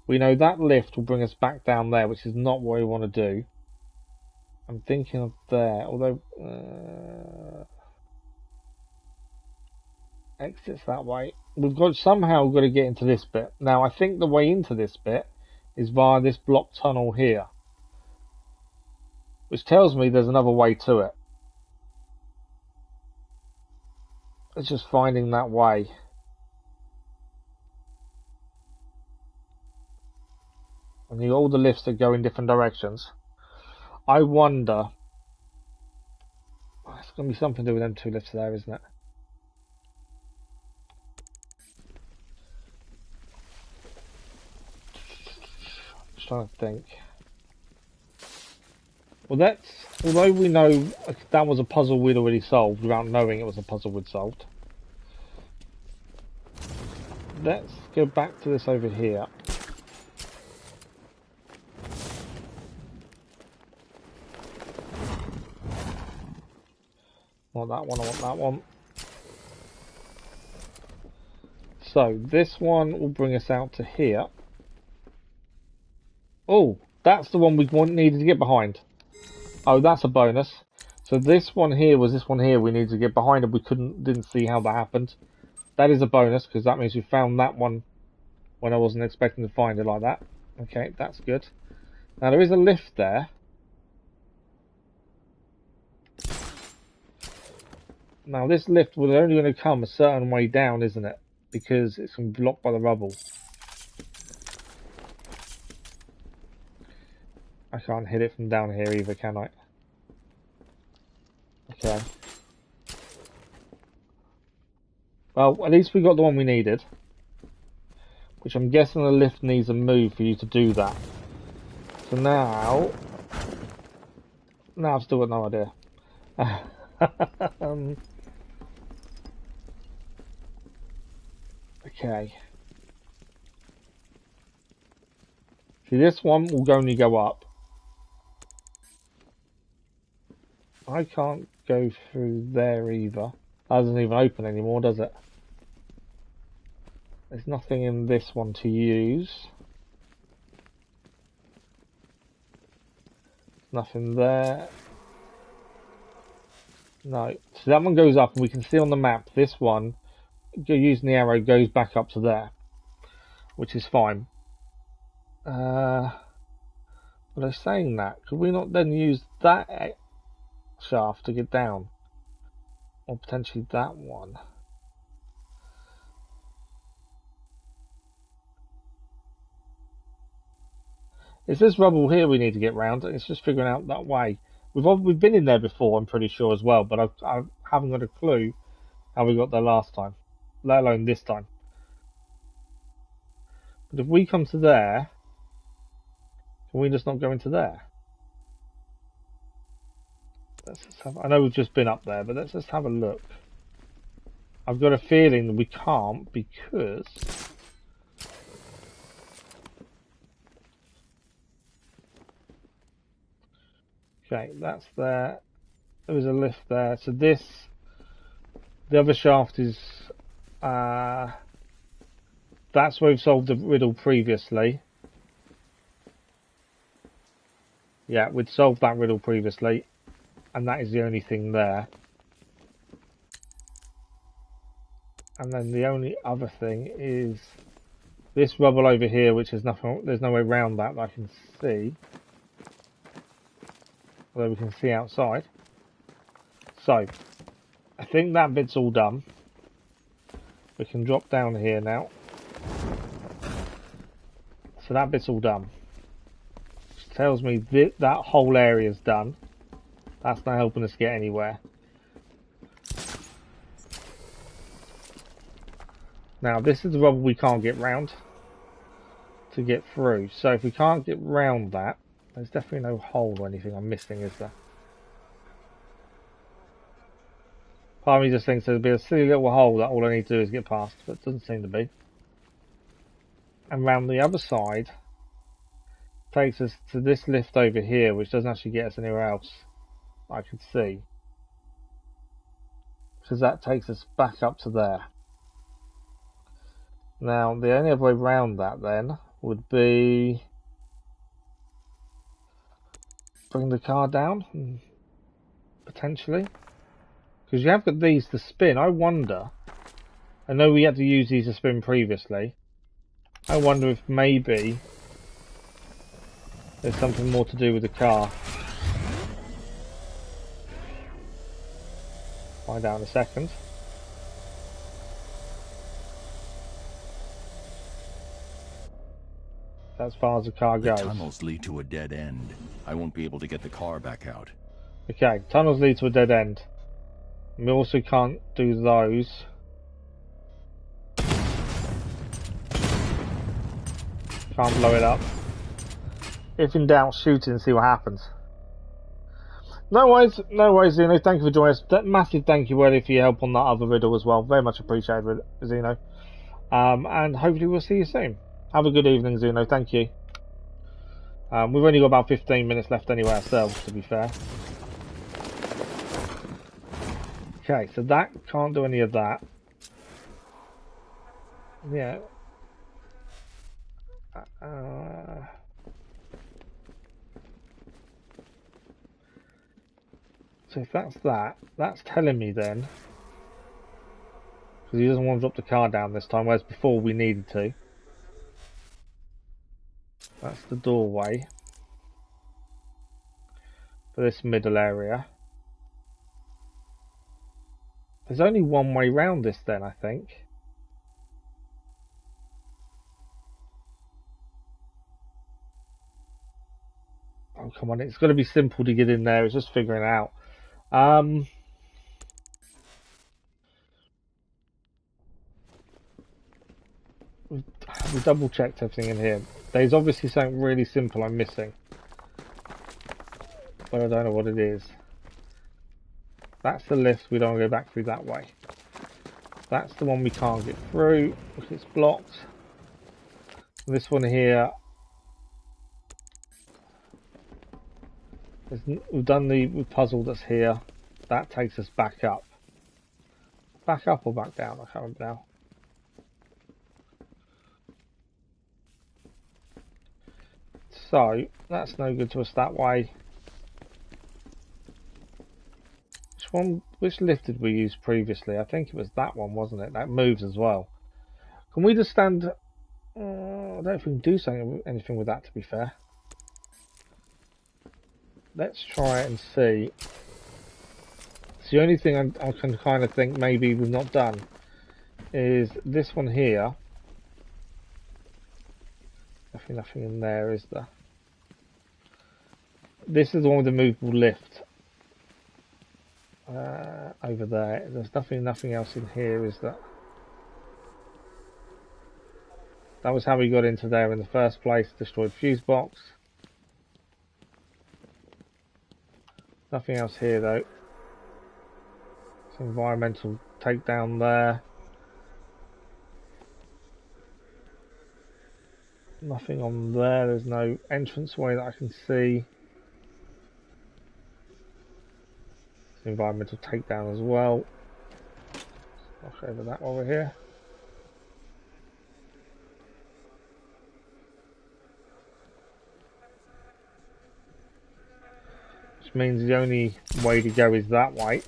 We know that lift will bring us back down there, which is not what we want to do. I'm thinking of there, although... exits that way. We've somehow got to get into this bit. Now, I think the way into this bit is via this block tunnel here. Which tells me there's another way to it. It's just finding that way. And you got all the lifts that go in different directions. I wonder... It's going to be something to do with them two lifts there, isn't it? Just trying to think. Well, that's... Although we know that was a puzzle we'd already solved without knowing it was a puzzle we'd solved. Let's go back to this over here. I want that one, I want that one. So, this one will bring us out to here. Oh, that's the one we needed to get behind. Oh, that's a bonus. So this one here was this one here we needed to get behind and we didn't see how that happened. That is a bonus because that means we found that one when I wasn't expecting to find it like that. Okay, that's good. Now there is a lift there. Now this lift will only going to come a certain way down, isn't it? Because it's blocked by the rubble. I can't hit it from down here either, can I? Okay. Well, at least we got the one we needed. Which I'm guessing the lift needs a move for you to do that. So now I've still got no idea. Okay. See, this one will only go up. I can't go through there either. That doesn't even open anymore, does it? There's nothing in this one to use. Nothing there. No. So that one goes up, and we can see on the map this one, using the arrow, goes back up to there, which is fine. But I'm saying that, could we not then use that shaft to get down? Or potentially that one? It's this rubble here we need to get round. It's just figuring out that way. We've been in there before, I'm pretty sure as well, but I haven't got a clue how we got there last time, let alone this time. But if we come to there, can we just not go into there? Let's just have, I know we've just been up there, but let's just have a look. I've got a feeling that we can't because... Okay, that's there. There was a lift there. So this, the other shaft is, that's where we've solved the riddle previously. Yeah, we'd solved that riddle previously, and that is the only thing there. And then the only other thing is this rubble over here, which is nothing. There's no way around that I can see. Although we can see outside. So, I think that bit's all done. We can drop down here now. So that bit's all done. Which tells me that whole area's done. That's not helping us get anywhere. Now, this is the rubble we can't get round to get through. So if we can't get round that, there's definitely no hole or anything I'm missing, is there? Part of me just thinks there'd be a silly little hole that all I need to do is get past, but it doesn't seem to be. And round the other side takes us to this lift over here, which doesn't actually get us anywhere else I can see. Because that takes us back up to there. Now, the only other way around that then would be bring the car down, potentially. Because you have got these to spin. I wonder, I know we had to use these to spin previously. I wonder if maybe there's something more to do with the car. Find out in a second. As far as the car goes. The tunnels lead to a dead end. I won't be able to get the car back out. Okay, tunnels lead to a dead end. We also can't do those. Can't blow it up. If in doubt, shoot it and see what happens. No worries, Zeno. Thank you for joining us. Massive thank you, Willie, for your help on that other riddle as well. Very much appreciated, Zeno. And hopefully we'll see you soon. Have a good evening, Zeno. Thank you. We've only got about 15 minutes left anyway ourselves, to be fair. Okay, so that can't do any of that. Yeah. So if that's that, that's telling me then, because he doesn't want to drop the car down this time, whereas before we needed to. That's the doorway. for this middle area. There's only one way round this then, I think. Oh, come on, it's got to be simple to get in there. It's just figuring it out. We double checked everything in here. There's obviously something really simple I'm missing, but I don't know what it is. That's the lift. We don't want to go back through that way. That's the one we can't get through because it's blocked. This one here, we've done the puzzle that's here. That takes us back up. Back up or back down? I can't remember now. So that's no good to us that way. Which lift did we use previously? I think it was that one, wasn't it? That moves as well. Can we just stand? I don't know if we can do anything with that, to be fair. Let's try it and see. It's the only thing I can kind of think maybe we've not done is this one here. Definitely nothing in there, is there? This is the one with the movable lift. Over there. There's nothing else in here, is there? That was how we got into there in the first place. Destroyed fuse box. Nothing else here though. Some environmental takedown there. Nothing on there. There's no entranceway that I can see. Environmental takedown as well. Knock over that while we're here. Which means the only way to go is that way.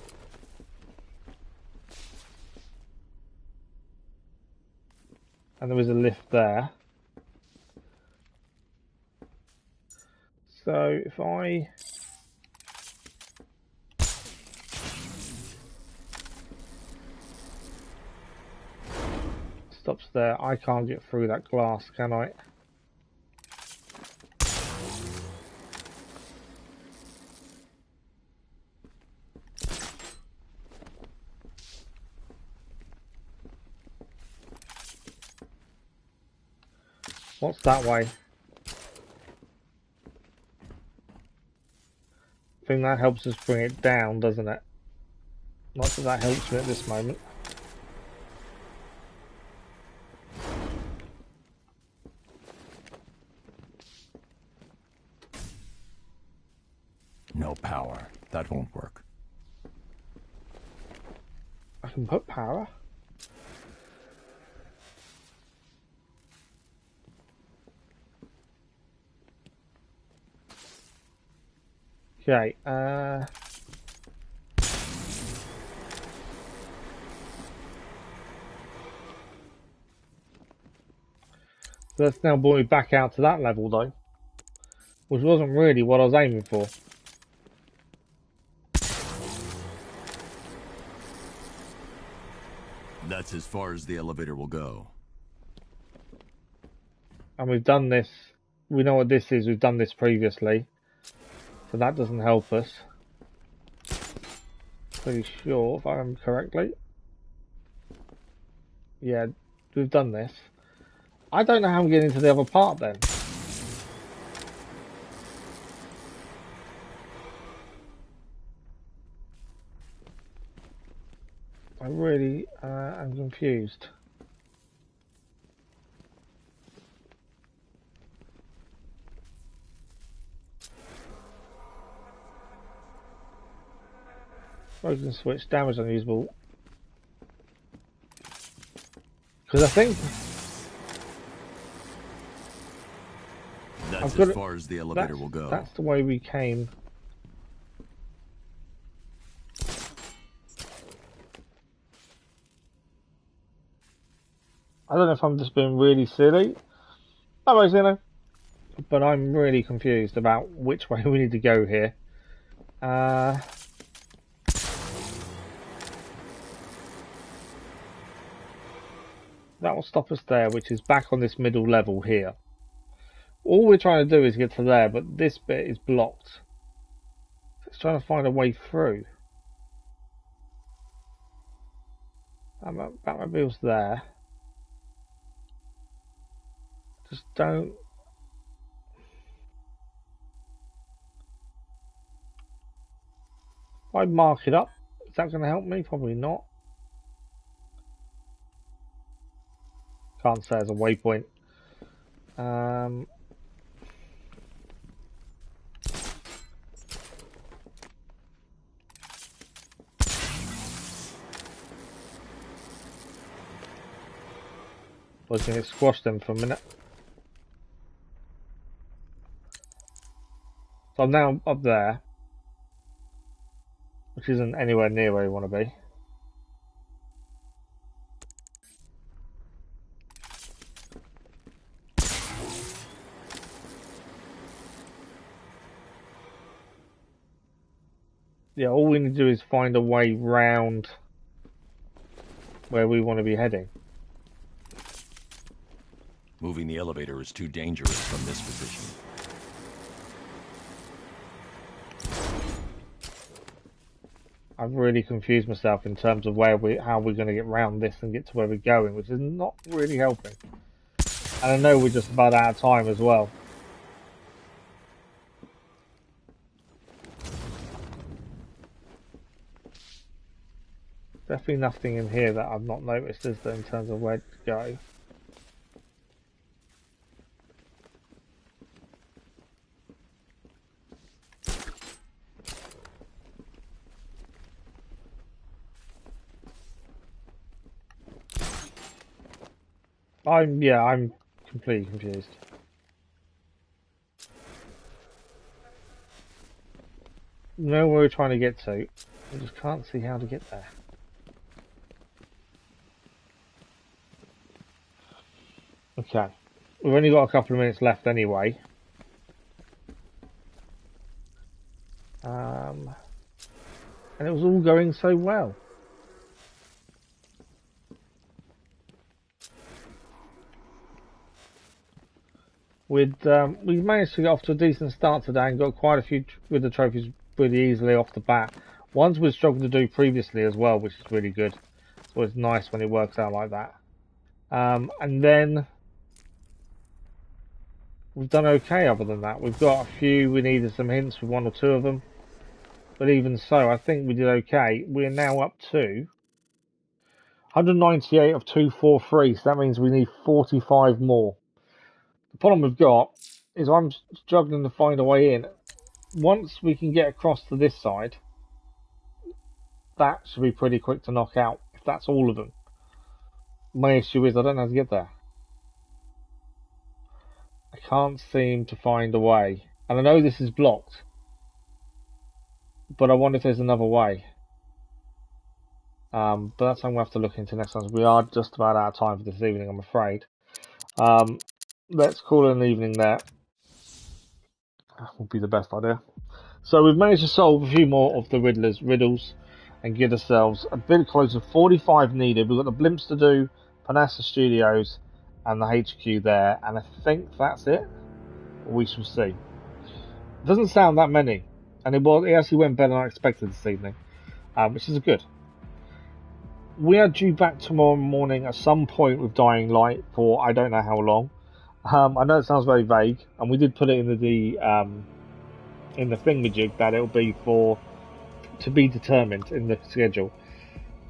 And there is a lift there. So if I stops there, I can't get through that glass, can I? What's that way? I think that helps us bring it down, doesn't it? Not that that helps me at this moment. No power. That won't work. I can put power. Okay, so that's now brought me back out to that level though, which wasn't really what I was aiming for. That's as far as the elevator will go. And we've done this, we know what this is, we've done this previously, so that doesn't help us. Pretty sure, if I remember correctly. Yeah, we've done this. I don't know how I'm getting to the other part then. I really am confused. Broken switch, damage unusable. Because I think that's as far as the elevator will go. That's the way we came. I don't know if I'm just being really silly. Hello, Zeno. But I'm really confused about which way we need to go here. That will stop us there, which is back on this middle level here. All we're trying to do is get to there, but this bit is blocked. It's trying to find a way through. Batmobile's there. Just don't... If I mark it up, is that going to help me? Probably not. Can't say as a waypoint. I was going to squash them for a minute. So I'm now up there, which isn't anywhere near where you want to be. Yeah, all we need to do is find a way round where we want to be heading. Moving the elevator is too dangerous from this position. I've really confused myself in terms of how we're going to get round this and get to where we're going, which is not really helping. And I know we're just about out of time as well. Definitely nothing in here that I've not noticed, is there, in terms of where to go. I'm completely confused. Know where we're trying to get to. I just can't see how to get there. Okay. We've only got a couple of minutes left anyway. And it was all going so well. We managed to get off to a decent start today and got quite a few Riddler trophies really easily off the bat. Ones we've struggled to do previously as well, which is really good. So it's nice when it works out like that. And then we've done okay other than that. We've got a few, we needed some hints with one or two of them. But even so, I think we did okay. We're now up to 198 of 243, so that means we need 45 more. The problem we've got is I'm struggling to find a way in. Once we can get across to this side, that should be pretty quick to knock out, if that's all of them. My issue is I don't know how to get there. I can't seem to find a way. And I know this is blocked, but I wonder if there's another way. But that's something we'll have to look into next time. We are just about out of time for this evening, I'm afraid. Let's call it an evening there. That would be the best idea. So we've managed to solve a few more of the Riddler's riddles and get ourselves a bit closer. 45 needed. We've got the blimps to do, Panassa Studios, and the HQ there. And I think that's it. We shall see. It doesn't sound that many. And it actually went better than I expected this evening, which is good. We are due back tomorrow morning at some point with Dying Light for I don't know how long. I know it sounds very vague, and we did put it in the thingamajig that it'll be to be determined in the schedule.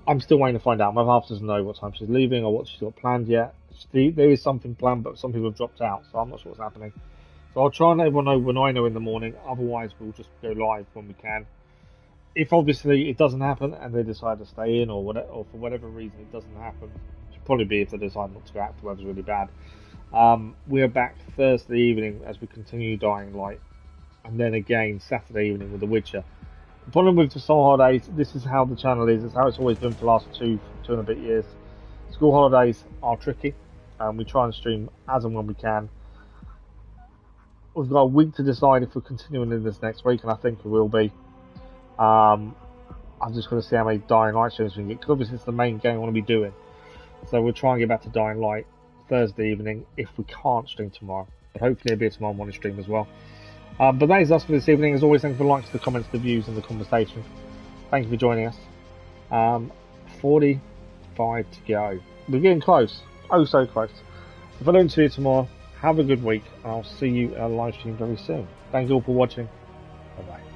I'm still waiting to find out. My half doesn't know what time she's leaving or what she's got planned yet. There is something planned, but some people have dropped out, so I'm not sure what's happening. So I'll try and let everyone know when I know in the morning. Otherwise, we'll just go live when we can. If obviously it doesn't happen and they decide to stay in, or for whatever reason it doesn't happen, it should probably be if they decide not to go out, the weather's really bad. We are back Thursday evening as we continue Dying Light, and then again Saturday evening with The Witcher. The problem with the summer holidays, this is how the channel is. It's how it's always been for the last two and a bit years. School holidays are tricky, and we try and stream as and when we can. We've got a week to decide if we're continuing in this next week, and I think we will be. I'm just going to see how many Dying Light streams we can get, because obviously it's the main game I want to be doing. So we'll try and get back to Dying Light Thursday evening if we can't stream tomorrow. But hopefully it'll be a tomorrow morning stream as well. But that is us for this evening. As always, thank you for the likes, the comments, the views, and the conversation. Thank you for joining us. 45 to go. We're getting close. Oh, so close. If I don't see you tomorrow, have a good week, and I'll see you in a live stream very soon. Thank you all for watching. Bye-bye.